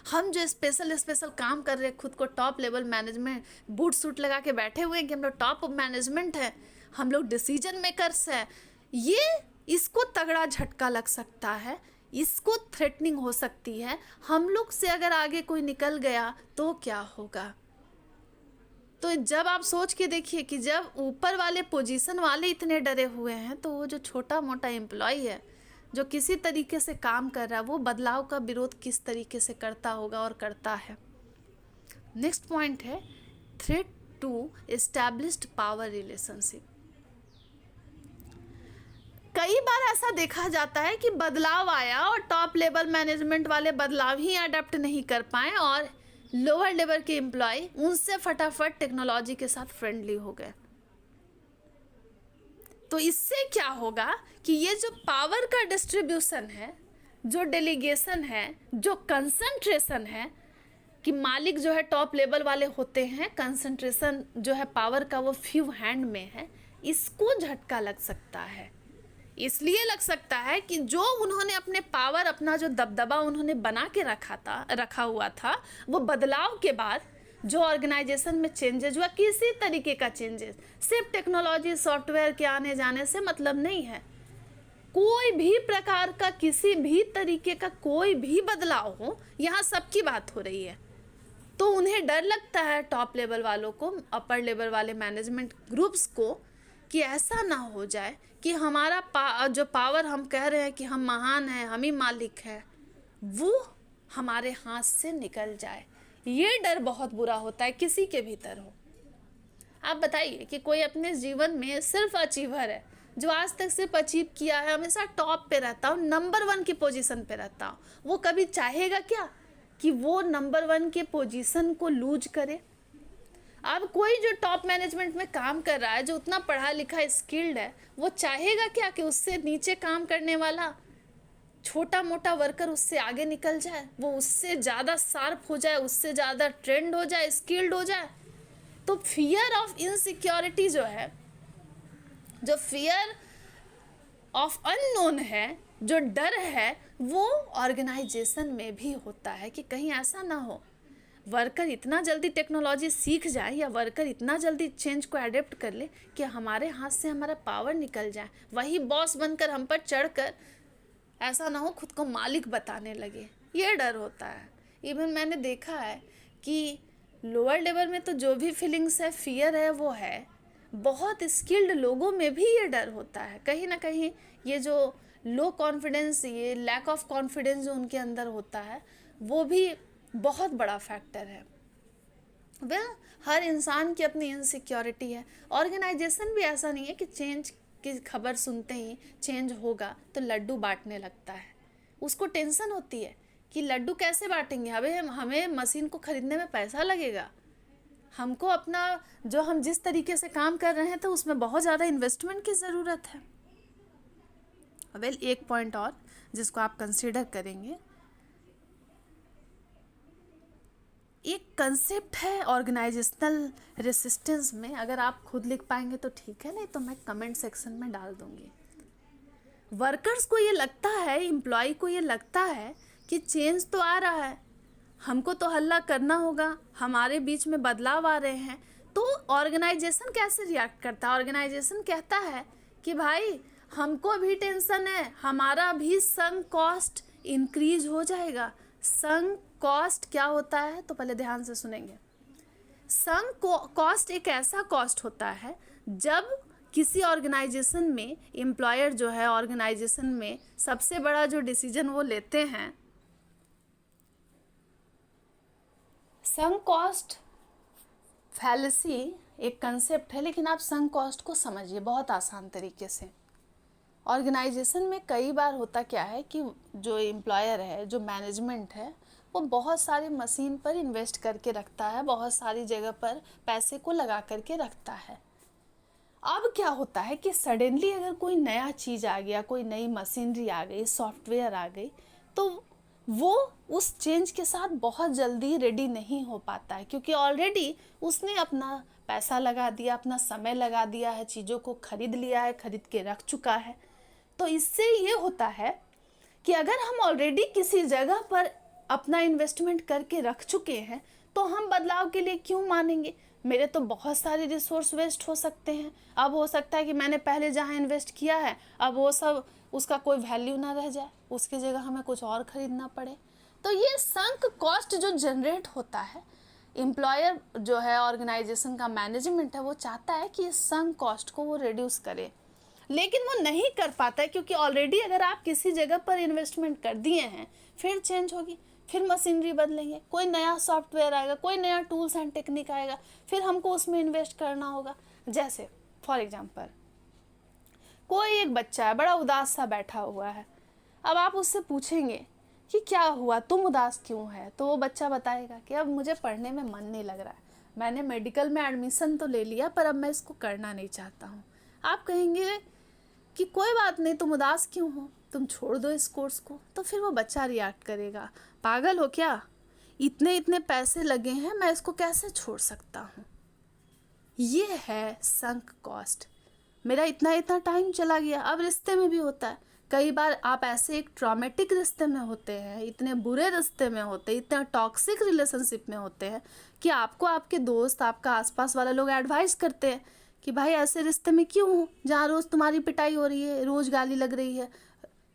हम जो स्पेशल काम कर रहे हैं, खुद को top level management boot suit लगा के बैठे हुए हैं कि हम लोग टॉप मैनेजमेंट है, हम लोग डिसीजन मेकर्स हैं, इसको तगड़ा झटका लग सकता है, इसको थ्रेटनिंग हो सकती है। हम लोग से अगर आगे कोई निकल गया तो क्या होगा। तो जब आप सोच के देखिए कि जब ऊपर वाले पोजीशन वाले इतने डरे हुए हैं, तो वो जो छोटा मोटा एम्प्लॉय है जो किसी तरीके से काम कर रहा है, वो बदलाव का विरोध किस तरीके से करता होगा और करता है। नेक्स्ट पॉइंट है threat to established power relationship. कई बार ऐसा देखा जाता है कि बदलाव आया और टॉप लेवल मैनेजमेंट वाले बदलाव ही अडेप्ट नहीं कर पाए और लोअर लेवल के एम्प्लॉय उनसे फटाफट टेक्नोलॉजी के साथ फ्रेंडली हो गए। तो इससे क्या होगा कि ये जो पावर का डिस्ट्रीब्यूशन है, जो डेलीगेशन है, जो कंसंट्रेशन है, कि मालिक जो है टॉप लेवल वाले होते हैं, कंसंट्रेशन जो है पावर का वो फ्यू हैंड में है, इसको झटका लग सकता है। इसलिए लग सकता है कि जो उन्होंने अपने पावर, अपना जो दबदबा उन्होंने बना के रखा हुआ था, वो बदलाव के बाद जो ऑर्गेनाइजेशन में चेंजेस हुआ, किसी तरीके का चेंजेस, सिर्फ टेक्नोलॉजी सॉफ्टवेयर के आने जाने से मतलब नहीं है, कोई भी प्रकार का किसी भी तरीके का कोई भी बदलाव हो, यहाँ सबकी बात हो रही है, तो उन्हें डर लगता है टॉप लेवल वालों को, अपर लेवल वाले मैनेजमेंट ग्रुप्स को, कि ऐसा ना हो जाए कि हमारा जो पावर हम कह रहे हैं कि हम महान हैं, हम ही मालिक हैं, वो हमारे हाथ से निकल जाए। ये डर बहुत बुरा होता है, किसी के भीतर हो। आप बताइए कि कोई अपने जीवन में सिर्फ अचीवर है, जो आज तक सिर्फ अचीव किया है, हमेशा टॉप पे रहता हो, नंबर 1 की पोजीशन पे रहता हो, वो कभी चाहेगा क्या कि वो नंबर 1 के पोजीशन को लूज करे। अब कोई जो टॉप मैनेजमेंट में काम कर रहा है, जो उतना पढ़ा लिखा स्किल्ड है, वो चाहेगा क्या कि उससे नीचे काम करने वाला छोटा मोटा वर्कर उससे आगे निकल जाए, वो उससे ज़्यादा शार्प हो जाए, उससे ज़्यादा ट्रेंड हो जाए, स्किल्ड हो जाए। तो तो फियर ऑफ इनसिक्योरिटी जो है, जो फियर ऑफ अननोन है, जो डर है, वो ऑर्गेनाइजेशन में भी होता है कि कहीं ऐसा ना हो वर्कर इतना जल्दी टेक्नोलॉजी सीख जाए या वर्कर इतना जल्दी चेंज को एडेप्ट कर ले कि हमारे हाथ से हमारा पावर निकल जाए, वही बॉस बनकर हम पर चढ़कर ऐसा ना हो खुद को मालिक बताने लगे। ये डर होता है। इवन मैंने देखा है कि लोअर लेवल में तो जो भी फीलिंग्स है, फियर है, वो है। बहुत स्किल्ड लोगों में भी ये डर होता है। कहीं ना कहीं ये जो लो कॉन्फिडेंस, ये लैक ऑफ कॉन्फिडेंस जो उनके अंदर होता है, वो भी बहुत बड़ा फैक्टर है। हर इंसान की अपनी इनसिक्योरिटी है। ऑर्गेनाइजेशन भी ऐसा नहीं है कि चेंज की खबर सुनते ही चेंज होगा तो लड्डू बांटने लगता है। उसको टेंशन होती है कि लड्डू कैसे बांटेंगे, हमें मशीन को खरीदने में पैसा लगेगा, हमको अपना जो हम जिस तरीके से काम कर रहे हैं तो उसमें बहुत ज़्यादा इन्वेस्टमेंट की ज़रूरत है। एक पॉइंट और जिसको आप कंसीडर करेंगे, एक कंसेप्ट है ऑर्गेनाइजेशनल रेसिस्टेंस में। अगर आप खुद लिख पाएंगे तो ठीक है, नहीं तो मैं कमेंट सेक्शन में डाल दूंगी। वर्कर्स को ये लगता है, एम्प्लॉय को ये लगता है कि चेंज तो आ रहा है, हमको तो हल्ला करना होगा, हमारे बीच में बदलाव आ रहे हैं। तो ऑर्गेनाइजेशन कैसे रिएक्ट करता है? ऑर्गेनाइजेशन कहता है कि भाई हमको भी टेंशन है, हमारा भी संक कॉस्ट इंक्रीज हो जाएगा। संक कॉस्ट क्या होता है तो पहले ध्यान से सुनेंगे। संक कॉस्ट एक ऐसा कॉस्ट होता है जब किसी ऑर्गेनाइजेशन में एम्प्लॉयर जो है, ऑर्गेनाइजेशन में सबसे बड़ा जो डिसीजन वो लेते हैं। संक कॉस्ट फैलेसी एक कंसेप्ट है, लेकिन आप संक कॉस्ट को समझिए बहुत आसान तरीके से। ऑर्गेनाइजेशन में कई बार होता क्या है कि जो एम्प्लॉयर है, जो मैनेजमेंट है, वो बहुत सारी मशीन पर इन्वेस्ट करके रखता है, बहुत सारी जगह पर पैसे को लगा करके रखता है। अब क्या होता है कि सडनली अगर कोई नया चीज़ आ गया, कोई नई मशीनरी आ गई, सॉफ्टवेयर आ गई, तो वो उस चेंज के साथ बहुत जल्दी रेडी नहीं हो पाता है, क्योंकि ऑलरेडी उसने अपना पैसा लगा दिया, अपना समय लगा दिया है, चीज़ों को खरीद लिया है, खरीद के रख चुका है। तो इससे ये होता है कि अगर हम ऑलरेडी किसी जगह पर अपना इन्वेस्टमेंट करके रख चुके हैं तो हम बदलाव के लिए क्यों मानेंगे? मेरे तो बहुत सारे रिसोर्स वेस्ट हो सकते हैं। अब हो सकता है कि मैंने पहले जहाँ इन्वेस्ट किया है अब वो सब, उसका कोई वैल्यू ना रह जाए, उसकी जगह हमें कुछ और ख़रीदना पड़े। तो ये संक कॉस्ट जो जनरेट होता है, एम्प्लॉयर जो है, ऑर्गेनाइजेशन का मैनेजमेंट है, वो चाहता है कि इस संक कॉस्ट को वो रिड्यूस करे, लेकिन वो नहीं कर पाता है, क्योंकि ऑलरेडी अगर आप किसी जगह पर इन्वेस्टमेंट कर दिए हैं, फिर चेंज होगी, फिर मशीनरी बदलेंगे, कोई नया सॉफ्टवेयर आएगा, कोई नया टूल्स एंड टेक्निक आएगा, फिर हमको उसमें इन्वेस्ट करना होगा। जैसे फॉर एग्जांपल कोई एक बच्चा है, बड़ा उदास सा बैठा हुआ है। अब आप उससे पूछेंगे कि क्या हुआ, तुम उदास क्यों है? तो वो बच्चा बताएगा कि अब मुझे पढ़ने में मन नहीं लग रहा है, मैंने मेडिकल में एडमिशन तो ले लिया पर अब मैं इसको करना नहीं चाहता हूँ। आप कहेंगे कि कोई बात नहीं, तुम उदास क्यों हो, तुम छोड़ दो इस कोर्स को। तो फिर वो बच्चा रिएक्ट करेगा, पागल हो क्या, इतने इतने पैसे लगे हैं, मैं इसको कैसे छोड़ सकता हूँ। ये है संक कॉस्ट, मेरा इतना इतना टाइम चला गया। अब रिश्ते में भी होता है, कई बार आप ऐसे एक ट्रॉमेटिक रिश्ते में होते हैं, इतने बुरे रिश्ते में होते हैं, इतना टॉक्सिक रिलेशनशिप में होते हैं कि आपको आपके दोस्त, आपका आसपास वाले लोग एडवाइस करते हैं कि भाई ऐसे रिश्ते में क्यों हो जहाँ रोज़ तुम्हारी पिटाई हो रही है, रोज़ गाली लग रही है,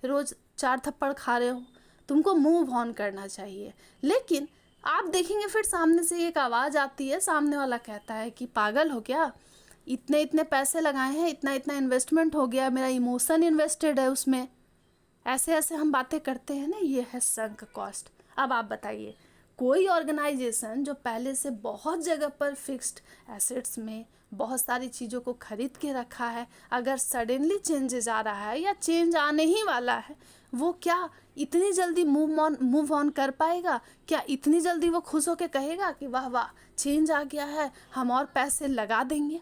रोज़ 4 थप्पड़ खा रहे हो, तुमको मूव ऑन करना चाहिए। लेकिन आप देखेंगे फिर सामने से एक आवाज़ आती है, सामने वाला कहता है कि पागल हो क्या, इतने इतने पैसे लगाए हैं, इतना इतना इन्वेस्टमेंट हो गया, मेरा इमोशन इन्वेस्टेड है उसमें। ऐसे ऐसे हम बातें करते हैं ना, ये है संक कॉस्ट। अब आप बताइए, कोई ऑर्गेनाइजेशन जो पहले से बहुत जगह पर फिक्स्ड एसेट्स में बहुत सारी चीज़ों को खरीद के रखा है, अगर सडनली चेंजेस आ रहा है या चेंज आने ही वाला है, वो क्या इतनी जल्दी मूव ऑन कर पाएगा? क्या इतनी जल्दी वो खुश होकर कहेगा कि वाह वाह चेंज आ गया है, हम और पैसे लगा देंगे?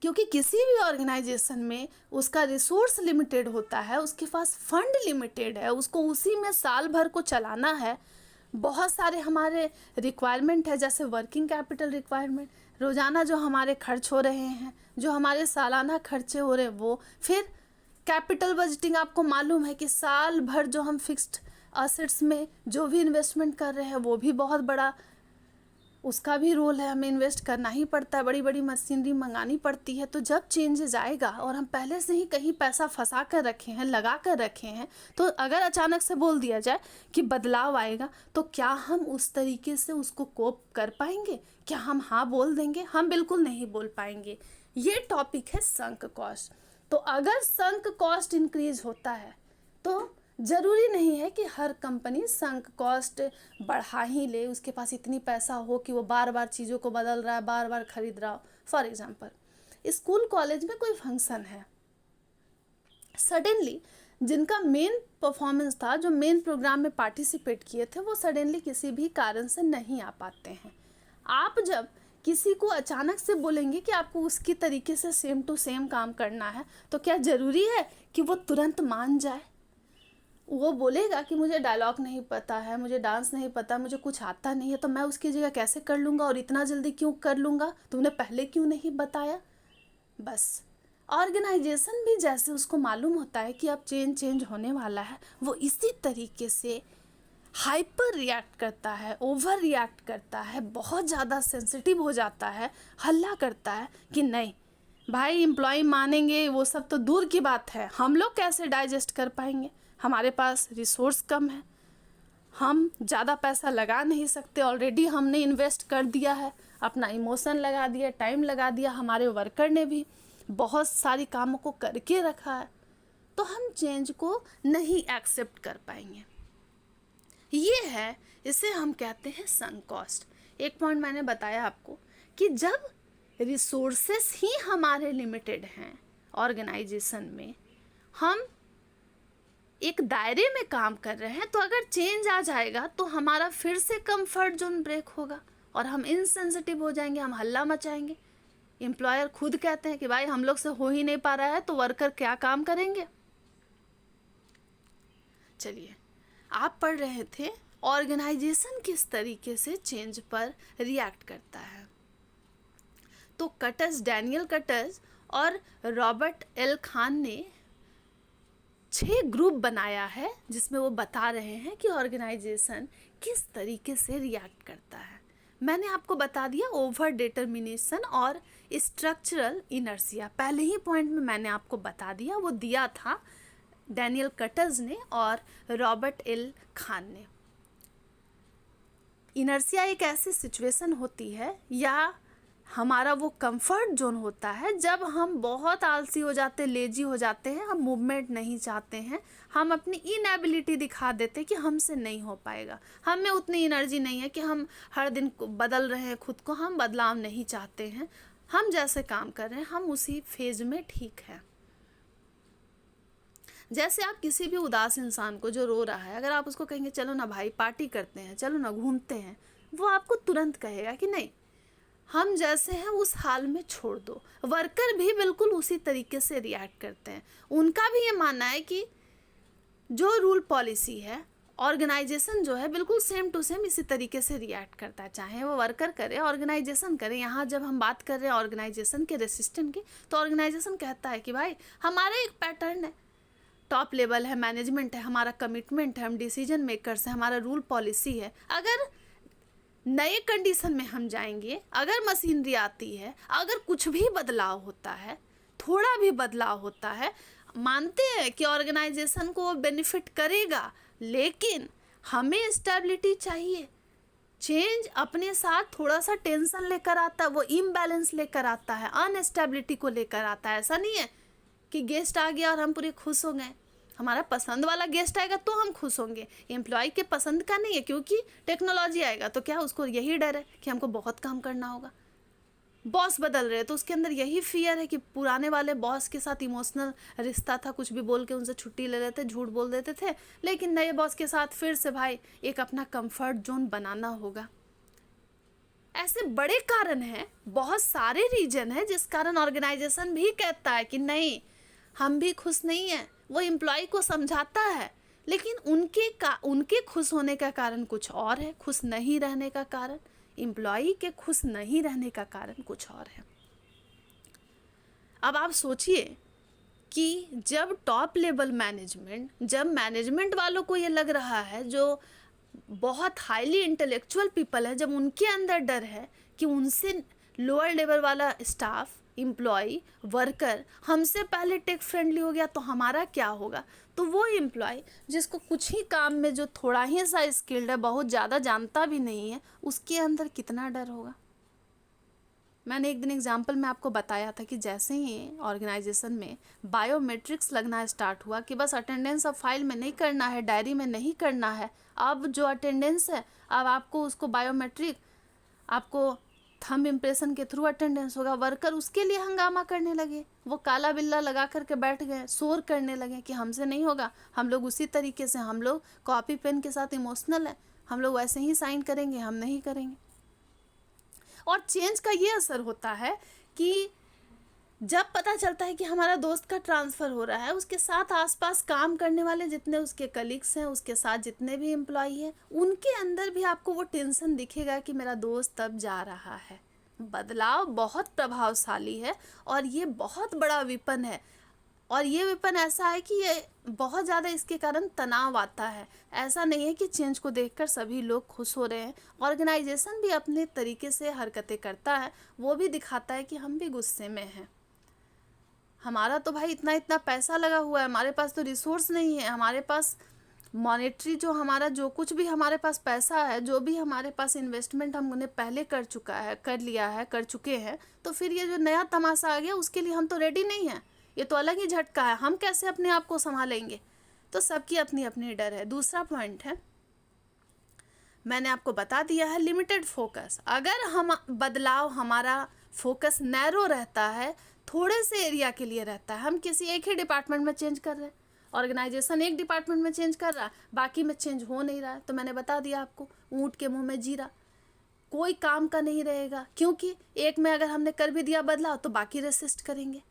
क्योंकि किसी भी ऑर्गेनाइजेशन में उसका रिसोर्स लिमिटेड होता है, उसके पास फंड लिमिटेड है, उसको उसी में साल भर को चलाना है, बहुत सारे हमारे रिक्वायरमेंट है, जैसे वर्किंग कैपिटल रिक्वायरमेंट, रोज़ाना जो हमारे खर्च हो रहे हैं, जो हमारे सालाना खर्चे हो रहे हैं वो। फिर कैपिटल बजटिंग, आपको मालूम है कि साल भर जो हम फिक्स्ड असेट्स में जो भी इन्वेस्टमेंट कर रहे हैं वो भी बहुत बड़ा उसका भी रोल है, हमें इन्वेस्ट करना ही पड़ता है, बड़ी बड़ी मशीनरी मंगानी पड़ती है। तो जब चेंजेस आएगा और हम पहले से ही कहीं पैसा फंसा कर रखे हैं, लगा कर रखे हैं, तो अगर अचानक से बोल दिया जाए कि बदलाव आएगा, तो क्या हम उस तरीके से उसको कोप कर पाएंगे? क्या हम हाँ बोल देंगे? हम बिल्कुल नहीं बोल पाएंगे। ये टॉपिक है संक कॉस्ट। तो अगर संक कॉस्ट इंक्रीज होता है तो ज़रूरी नहीं है कि हर कंपनी संक कॉस्ट बढ़ा ही ले, उसके पास इतनी पैसा हो कि वो बार बार चीज़ों को बदल रहा है, बार बार खरीद रहा हो। फॉर एग्जांपल, स्कूल कॉलेज में कोई फंक्शन है, सडनली जिनका मेन परफॉर्मेंस था, जो मेन प्रोग्राम में पार्टिसिपेट किए थे, वो सडनली किसी भी कारण से नहीं आ पाते हैं। आप जब किसी को अचानक से बोलेंगे कि आपको उसकी तरीके से सेम टू सेम काम करना है, तो क्या ज़रूरी है कि वो तुरंत मान जाए? वो बोलेगा कि मुझे डायलॉग नहीं पता है, मुझे डांस नहीं पता, मुझे कुछ आता नहीं है, तो मैं उसकी जगह कैसे कर लूँगा और इतना जल्दी क्यों कर लूँगा? तुमने पहले क्यों नहीं बताया? बस ऑर्गेनाइजेशन भी जैसे उसको मालूम होता है कि अब चेंज होने वाला है, वो इसी तरीके से हाइपर रिएक्ट करता है, ओवर रिएक्ट करता है, बहुत ज़्यादा सेंसिटिव हो जाता है, हल्ला करता है कि नहीं भाई, एम्प्लॉय मानेंगे वो सब तो दूर की बात है, हम लोग कैसे डाइजेस्ट कर पाएंगे, हमारे पास रिसोर्स कम है, हम ज़्यादा पैसा लगा नहीं सकते, ऑलरेडी हमने इन्वेस्ट कर दिया है, अपना इमोशन लगा दिया, टाइम लगा दिया, हमारे वर्कर ने भी बहुत सारी कामों को करके रखा है, तो हम चेंज को नहीं एक्सेप्ट कर पाएंगे। ये है, इसे हम कहते हैं संक कॉस्ट। एक पॉइंट मैंने बताया आपको कि जब रिसोर्सेस ही हमारे लिमिटेड हैं ऑर्गेनाइजेशन में, हम एक दायरे में काम कर रहे हैं, तो अगर चेंज आ जाएगा तो हमारा फिर से कंफर्ट जोन ब्रेक होगा और हम इनसेंसिटिव हो जाएंगे, हम हल्ला मचाएंगे। एम्प्लॉयर खुद कहते हैं कि भाई हम लोग से हो ही नहीं पा रहा है, तो वर्कर क्या काम करेंगे? चलिए, आप पढ़ रहे थे ऑर्गेनाइजेशन किस तरीके से चेंज पर रिएक्ट करता है। तो कटर्स, डैनियल कटर्स और रॉबर्ट एल खान ने 6 ग्रुप बनाया है, जिसमें वो बता रहे हैं कि ऑर्गेनाइजेशन किस तरीके से रिएक्ट करता है। मैंने आपको बता दिया ओवर डिटर्मिनेशन और स्ट्रक्चरल इनर्शिया, पहले ही पॉइंट में मैंने आपको बता दिया, वो दिया था डैनियल कटर्स ने और रॉबर्ट एल खान ने। इनर्शिया एक ऐसी सिचुएशन होती है या हमारा वो कंफर्ट जोन होता है जब हम बहुत आलसी हो जाते हैं, लेजी हो जाते हैं, हम मूवमेंट नहीं चाहते हैं, हम अपनी इनएबिलिटी दिखा देते हैं कि हमसे नहीं हो पाएगा, हमें उतनी एनर्जी नहीं है कि हम हर दिन बदल रहे हैं खुद को, हम बदलाव नहीं चाहते हैं, हम जैसे काम कर रहे हैं हम उसी फेज में ठीक है। जैसे आप किसी भी उदास इंसान को जो रो रहा है, अगर आप उसको कहेंगे चलो ना भाई पार्टी करते हैं, चलो ना घूमते हैं, वो आपको तुरंत कहेगा कि नहीं, हम जैसे हैं उस हाल में छोड़ दो। वर्कर भी बिल्कुल उसी तरीके से रिएक्ट करते हैं, उनका भी ये मानना है कि जो रूल पॉलिसी है, ऑर्गेनाइजेशन जो है बिल्कुल सेम टू सेम इसी तरीके से रिएक्ट करता है, चाहे वो वर्कर करे, ऑर्गेनाइजेशन करे। यहाँ जब हम बात कर रहे हैं ऑर्गेनाइजेशन के रेसिस्टेंट की, तो ऑर्गेनाइजेशन कहता है कि भाई हमारा एक पैटर्न है, टॉप लेवल है, मैनेजमेंट है, हमारा कमिटमेंट है, हम डिसीजन मेकर्स हैं, हमारा रूल पॉलिसी है। अगर नए कंडीशन में हम जाएंगे, अगर मशीनरी आती है, अगर कुछ भी बदलाव होता है, थोड़ा भी बदलाव होता है, मानते हैं कि ऑर्गेनाइजेशन को बेनिफिट करेगा, लेकिन हमें स्टेबिलिटी चाहिए। चेंज अपने साथ थोड़ा सा टेंशन लेकर आता है, वो इम्बैलेंस लेकर आता है, अनस्टेबिलिटी को लेकर आता है। ऐसा नहीं है कि गेस्ट आ गया और हम पूरे खुश हो गए, हमारा पसंद वाला गेस्ट आएगा तो हम खुश होंगे, एम्प्लॉय के पसंद का नहीं है, क्योंकि टेक्नोलॉजी आएगा तो क्या उसको यही डर है कि हमको बहुत काम करना होगा। बॉस बदल रहे तो उसके अंदर यही फियर है कि पुराने वाले बॉस के साथ इमोशनल रिश्ता था, कुछ भी बोल के उनसे छुट्टी ले लेते, झूठ बोल देते थे, लेकिन नए बॉस के साथ फिर से भाई एक अपना कंफर्ट जोन बनाना होगा। ऐसे बड़े कारण हैं, बहुत सारे रीजन है जिस कारण ऑर्गेनाइजेशन भी कहता है कि नहीं, हम भी खुश नहीं हैं। वो एम्प्लॉय को समझाता है, लेकिन उनके खुश होने का कारण कुछ और है, खुश नहीं रहने का कारण, एम्प्लॉई के खुश नहीं रहने का कारण कुछ और है। अब आप सोचिए कि जब टॉप लेवल मैनेजमेंट, जब मैनेजमेंट वालों को ये लग रहा है, जो बहुत हाईली इंटेलेक्चुअल पीपल है, जब उनके अंदर डर है कि उनसे लोअर लेवल वाला स्टाफ, एम्प्लॉय, वर्कर हमसे पहले टेक फ्रेंडली हो गया तो हमारा क्या होगा। तो वो एम्प्लॉय जिसको कुछ ही काम में जो थोड़ा ही सा स्किल्ड है, बहुत ज़्यादा जानता भी नहीं है, उसके अंदर कितना डर होगा। मैंने एक दिन एग्जाम्पल में आपको बताया था कि जैसे ही ऑर्गेनाइजेशन में बायोमेट्रिक्स लगना स्टार्ट हुआ कि बस अटेंडेंस अब फाइल में नहीं करना है, डायरी में नहीं करना है, अब जो अटेंडेंस है अब आपको उसको बायोमेट्रिक, आपको थंब इम्प्रेशन के थ्रू अटेंडेंस होगा। वर्कर उसके लिए हंगामा करने लगे, वो काला बिल्ला लगा करके बैठ गए, शोर करने लगे कि हमसे नहीं होगा, हम लोग उसी तरीके से, हम लोग कॉपी पेन के साथ इमोशनल है, हम लोग वैसे ही साइन करेंगे, हम नहीं करेंगे। और चेंज का ये असर होता है कि जब पता चलता है कि हमारा दोस्त का ट्रांसफ़र हो रहा है, उसके साथ आसपास काम करने वाले जितने उसके कलीग्स हैं, उसके साथ जितने भी एम्प्लॉई हैं, उनके अंदर भी आपको वो टेंशन दिखेगा कि मेरा दोस्त तब जा रहा है। बदलाव बहुत प्रभावशाली है और ये बहुत बड़ा विपन है, और ये विपन ऐसा है कि ये बहुत ज़्यादा इसके कारण तनाव आता है। ऐसा नहीं है कि चेंज को देखकर सभी लोग खुश हो रहे हैं, ऑर्गेनाइजेशन भी अपने तरीके से हरकतें करता है, वो भी दिखाता है कि हम भी गुस्से में हैं। हमारा तो भाई इतना इतना पैसा लगा हुआ है, हमारे पास तो रिसोर्स नहीं है, हमारे पास मॉनेटरी जो हमारा जो कुछ भी हमारे पास पैसा है, जो भी हमारे पास इन्वेस्टमेंट हमने पहले कर चुके हैं, तो फिर ये जो नया तमाशा आ गया उसके लिए हम तो रेडी नहीं हैं। ये तो अलग ही झटका है, हम कैसे अपने आप को संभालेंगे। तो सबकी अपनी अपनी डर है। दूसरा पॉइंट है, मैंने आपको बता दिया है, लिमिटेड फोकस। अगर हम बदलाव, हमारा फोकस नैरो रहता है, थोड़े से एरिया के लिए रहता है, हम किसी एक ही डिपार्टमेंट में चेंज कर रहे हैं, ऑर्गेनाइजेशन एक डिपार्टमेंट में चेंज कर रहा है, बाकी में चेंज हो नहीं रहा है, तो मैंने बता दिया आपको, ऊँट के मुंह में जीरा, कोई काम का नहीं रहेगा। क्योंकि एक में अगर हमने कर भी दिया बदलाव तो बाकी रेसिस्ट करेंगे।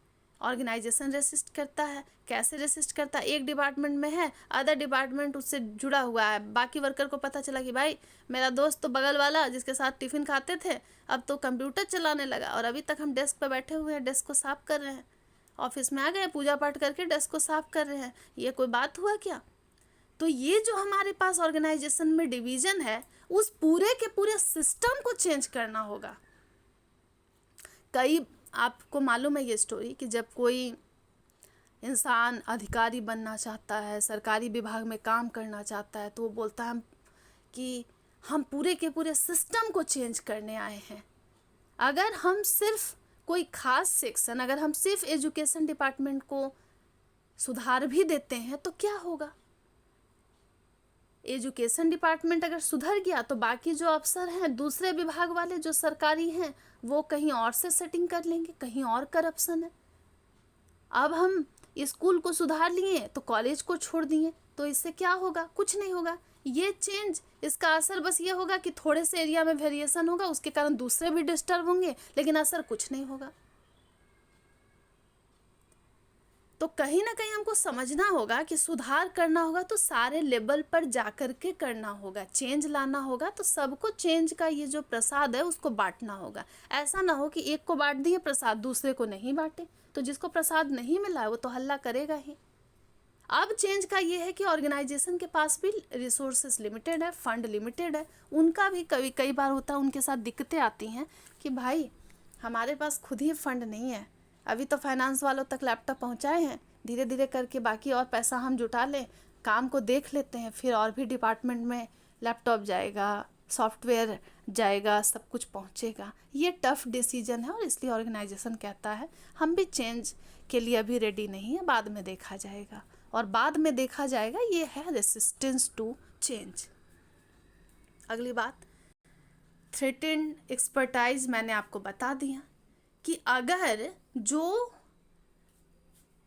ऑर्गेनाइजेशन रेसिस्ट करता है, कैसे रेसिस्ट करता है, एक डिपार्टमेंट में है, अदर डिपार्टमेंट उससे जुड़ा हुआ है, बाकी वर्कर को पता चला कि भाई मेरा दोस्त तो बगल वाला जिसके साथ टिफ़िन खाते थे अब तो कंप्यूटर चलाने लगा, और अभी तक हम डेस्क पर बैठे हुए हैं, डेस्क को साफ़ कर रहे हैं, ऑफिस में आ गए, पूजा पाठ करके डेस्क को साफ़ कर रहे हैं, ये कोई बात हुआ क्या। तो ये जो हमारे पास ऑर्गेनाइजेशन में डिवीज़न है, उस पूरे के पूरे सिस्टम को चेंज करना होगा। कई आपको मालूम है ये स्टोरी कि जब कोई इंसान अधिकारी बनना चाहता है, सरकारी विभाग में काम करना चाहता है, तो वो बोलता है कि हम पूरे के पूरे सिस्टम को चेंज करने आए हैं। अगर हम सिर्फ कोई ख़ास सेक्शन, अगर हम सिर्फ एजुकेशन डिपार्टमेंट को सुधार भी देते हैं तो क्या होगा। एजुकेशन डिपार्टमेंट अगर सुधर गया तो बाकी जो अफसर हैं, दूसरे विभाग वाले जो सरकारी हैं, वो कहीं और से सेटिंग कर लेंगे, कहीं और करप्शन है। अब हम स्कूल को सुधार लिए तो कॉलेज को छोड़ दिए, तो इससे क्या होगा, कुछ नहीं होगा। ये चेंज, इसका असर बस ये होगा कि थोड़े से एरिया में वेरिएशन होगा, उसके कारण दूसरे भी डिस्टर्ब होंगे, लेकिन असर कुछ नहीं होगा। तो कहीं ना कहीं हमको समझना होगा कि सुधार करना होगा तो सारे लेवल पर जाकर के करना होगा, चेंज लाना होगा, तो सबको चेंज का ये जो प्रसाद है उसको बांटना होगा। ऐसा ना हो कि एक को बांट दिए प्रसाद, दूसरे को नहीं बांटे, तो जिसको प्रसाद नहीं मिला है वो तो हल्ला करेगा ही। अब चेंज का ये है कि ऑर्गेनाइजेशन के पास भी रिसोर्सेस लिमिटेड है, फंड लिमिटेड है, उनका भी कई बार होता है, उनके साथ दिक्कतें आती हैं कि भाई हमारे पास खुद ही फंड नहीं है, अभी तो फाइनेंस वालों तक लैपटॉप पहुंचाए हैं, धीरे धीरे करके बाकी और पैसा हम जुटा लें, काम को देख लेते हैं, फिर और भी डिपार्टमेंट में लैपटॉप जाएगा, सॉफ्टवेयर जाएगा, सब कुछ पहुंचेगा। ये टफ डिसीजन है और इसलिए ऑर्गेनाइजेशन कहता है हम भी चेंज के लिए अभी रेडी नहीं है, बाद में देखा जाएगा। और बाद में देखा जाएगा ये है रेसिस्टेंस टू चेंज। अगली बात, थ्रेटेंड एक्सपर्टाइज। मैंने आपको बता दिया कि अगर जो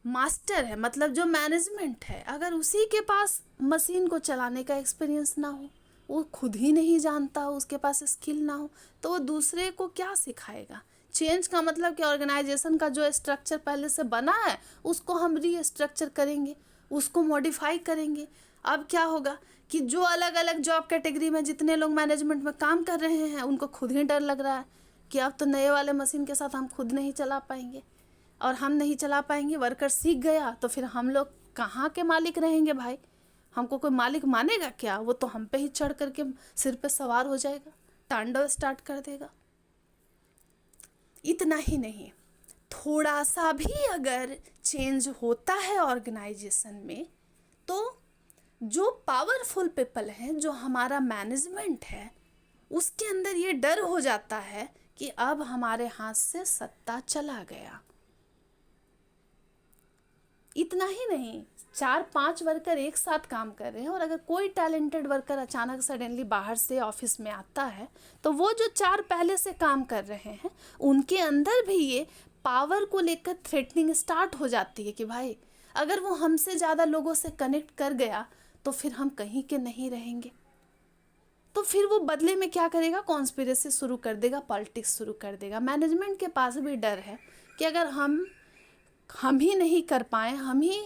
मास्टर है, मतलब जो मैनेजमेंट है, अगर उसी के पास मशीन को चलाने का एक्सपीरियंस ना हो, वो खुद ही नहीं जानता हो, उसके पास स्किल ना हो, तो वो दूसरे को क्या सिखाएगा। चेंज का मतलब कि ऑर्गेनाइजेशन का जो स्ट्रक्चर पहले से बना है उसको हम रीस्ट्रक्चर करेंगे, उसको मॉडिफाई करेंगे। अब क्या होगा कि जो अलग अलग जॉब कैटेगरी में जितने लोग मैनेजमेंट में काम कर रहे हैं उनको खुद ही डर लग रहा है कि अब तो नए वाले मशीन के साथ हम खुद नहीं चला पाएंगे, और हम नहीं चला पाएंगे, वर्कर सीख गया तो फिर हम लोग कहाँ के मालिक रहेंगे भाई? हमको कोई मालिक मानेगा क्या? वो तो हम पे ही चढ़ करके सिर पे सवार हो जाएगा, तांडव स्टार्ट कर देगा। इतना ही नहीं, थोड़ा सा भी अगर चेंज होता है ऑर्गेनाइजेशन में तो जो पावरफुल पीपल हैं, जो हमारा मैनेजमेंट है, उसके अंदर ये डर हो जाता है कि अब हमारे हाथ से सत्ता चला गया। इतना ही नहीं, 4-5 वर्कर एक साथ काम कर रहे हैं और अगर कोई टैलेंटेड वर्कर अचानक सडनली बाहर से ऑफिस में आता है तो वो जो 4 पहले से काम कर रहे हैं उनके अंदर भी ये पावर को लेकर थ्रेटनिंग स्टार्ट हो जाती है कि भाई अगर वो हमसे ज़्यादा लोगों से कनेक्ट कर गया तो फिर हम कहीं के नहीं रहेंगे। तो फिर वो बदले में क्या करेगा? कॉन्स्पिरेसी शुरू कर देगा, पॉलिटिक्स शुरू कर देगा। मैनेजमेंट के पास भी डर है कि अगर हम ही नहीं कर पाए, हम ही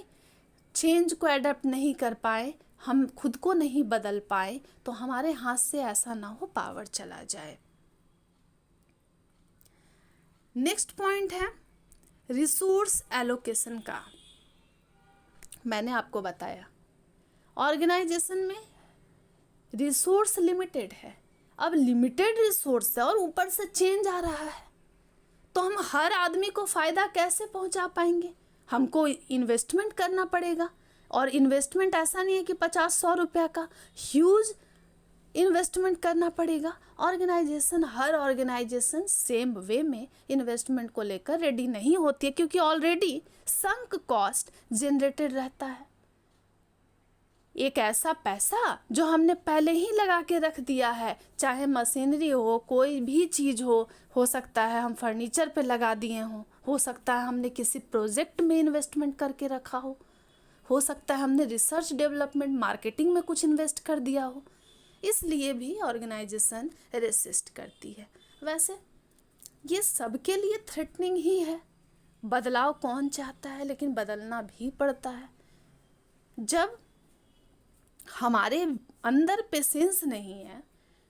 चेंज को एडप्ट नहीं कर पाए, हम खुद को नहीं बदल पाए तो हमारे हाथ से ऐसा ना हो पावर चला जाए। नेक्स्ट पॉइंट है रिसोर्स एलोकेशन का। मैंने आपको बताया ऑर्गेनाइजेशन में रिसोर्स लिमिटेड है। अब लिमिटेड रिसोर्स है और ऊपर से चेंज आ रहा है तो हम हर आदमी को फ़ायदा कैसे पहुंचा पाएंगे? हमको इन्वेस्टमेंट करना पड़ेगा, और इन्वेस्टमेंट ऐसा नहीं है कि 50-100 रुपया का, ह्यूज इन्वेस्टमेंट करना पड़ेगा। हर ऑर्गेनाइजेशन सेम वे में इन्वेस्टमेंट को लेकर रेडी नहीं होती है क्योंकि ऑलरेडी संक कॉस्ट जनरेटेड रहता है। एक ऐसा पैसा जो हमने पहले ही लगा के रख दिया है, चाहे मशीनरी हो, कोई भी चीज़ हो सकता है हम फर्नीचर पे लगा दिए हो सकता है हमने किसी प्रोजेक्ट में इन्वेस्टमेंट करके रखा हो सकता है हमने रिसर्च डेवलपमेंट मार्केटिंग में कुछ इन्वेस्ट कर दिया हो। इसलिए भी ऑर्गेनाइजेशन रेसिस्ट करती है। वैसे ये सबके लिए थ्रेटनिंग ही है। बदलाव कौन चाहता है, लेकिन बदलना भी पड़ता है। जब हमारे अंदर पेशेंस नहीं है,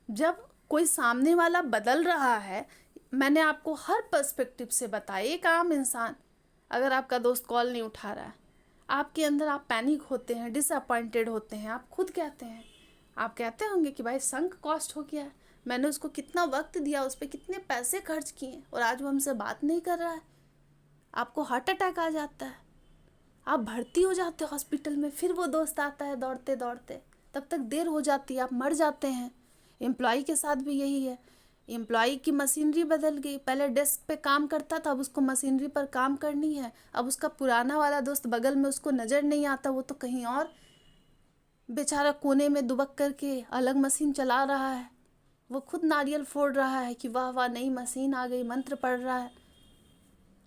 जब कोई सामने वाला बदल रहा है, मैंने आपको हर पर्सपेक्टिव से बताया। एक आम इंसान, अगर आपका दोस्त कॉल नहीं उठा रहा है, आपके अंदर आप पैनिक होते हैं, डिसअपॉइंटेड होते हैं, आप खुद कहते हैं, आप कहते होंगे कि भाई संक कॉस्ट हो गया है, मैंने उसको कितना वक्त दिया, उस पर कितने पैसे खर्च किए और आज वो हमसे बात नहीं कर रहा है। आपको हार्ट अटैक आ जाता है, आप भर्ती हो जाते हो हॉस्पिटल में, फिर वो दोस्त आता है दौड़ते दौड़ते, तब तक देर हो जाती है, आप मर जाते हैं। एम्प्लॉय के साथ भी यही है। एम्प्लॉय की मशीनरी बदल गई, पहले डेस्क पे काम करता था, अब उसको मशीनरी पर काम करनी है। अब उसका पुराना वाला दोस्त बगल में उसको नज़र नहीं आता, वो तो कहीं और बेचारा कोने में दुबक करके अलग मशीन चला रहा है। वो खुद नारियल फोड़ रहा है कि वाह वाह नई मशीन आ गई, मंत्र पढ़ रहा है।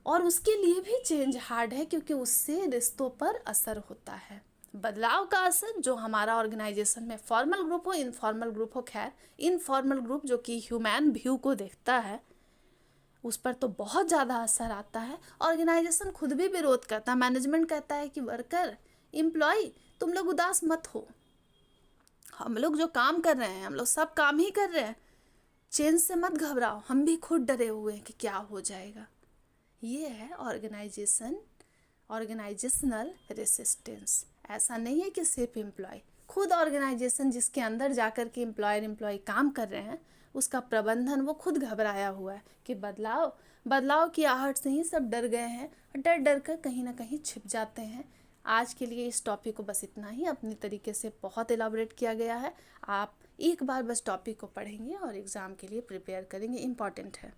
और उसके लिए भी चेंज हार्ड है क्योंकि उससे रिश्तों पर असर होता है। बदलाव का असर जो हमारा ऑर्गेनाइजेशन में फॉर्मल ग्रुप हो, इनफॉर्मल ग्रुप हो, खैर इनफॉर्मल ग्रुप जो कि ह्यूमन व्यू को देखता है, उस पर तो बहुत ज़्यादा असर आता है। ऑर्गेनाइजेशन खुद भी विरोध करता है। मैनेजमेंट कहता है कि वर्कर, एम्प्लॉय, तुम लोग उदास मत हो, हम लोग जो काम कर रहे हैं, हम लोग सब काम ही कर रहे हैं, चेंज से मत घबराओ, हम भी खुद डरे हुए हैं कि क्या हो जाएगा। ये है ऑर्गेनाइजेशनल रेसिस्टेंस। ऐसा नहीं है कि सिर्फ एम्प्लॉय, खुद ऑर्गेनाइजेशन जिसके अंदर जाकर के एम्प्लॉय काम कर रहे हैं, उसका प्रबंधन वो खुद घबराया हुआ है कि बदलाव की आहट से ही सब डर गए हैं और डर डर कर कहीं ना कहीं छिप जाते हैं। आज के लिए इस टॉपिक को बस इतना ही, अपनी तरीके से बहुत एलाबोरेट किया गया है। आप एक बार बस टॉपिक को पढ़ेंगे और एग्ज़ाम के लिए प्रिपेयर करेंगे, इम्पॉर्टेंट है।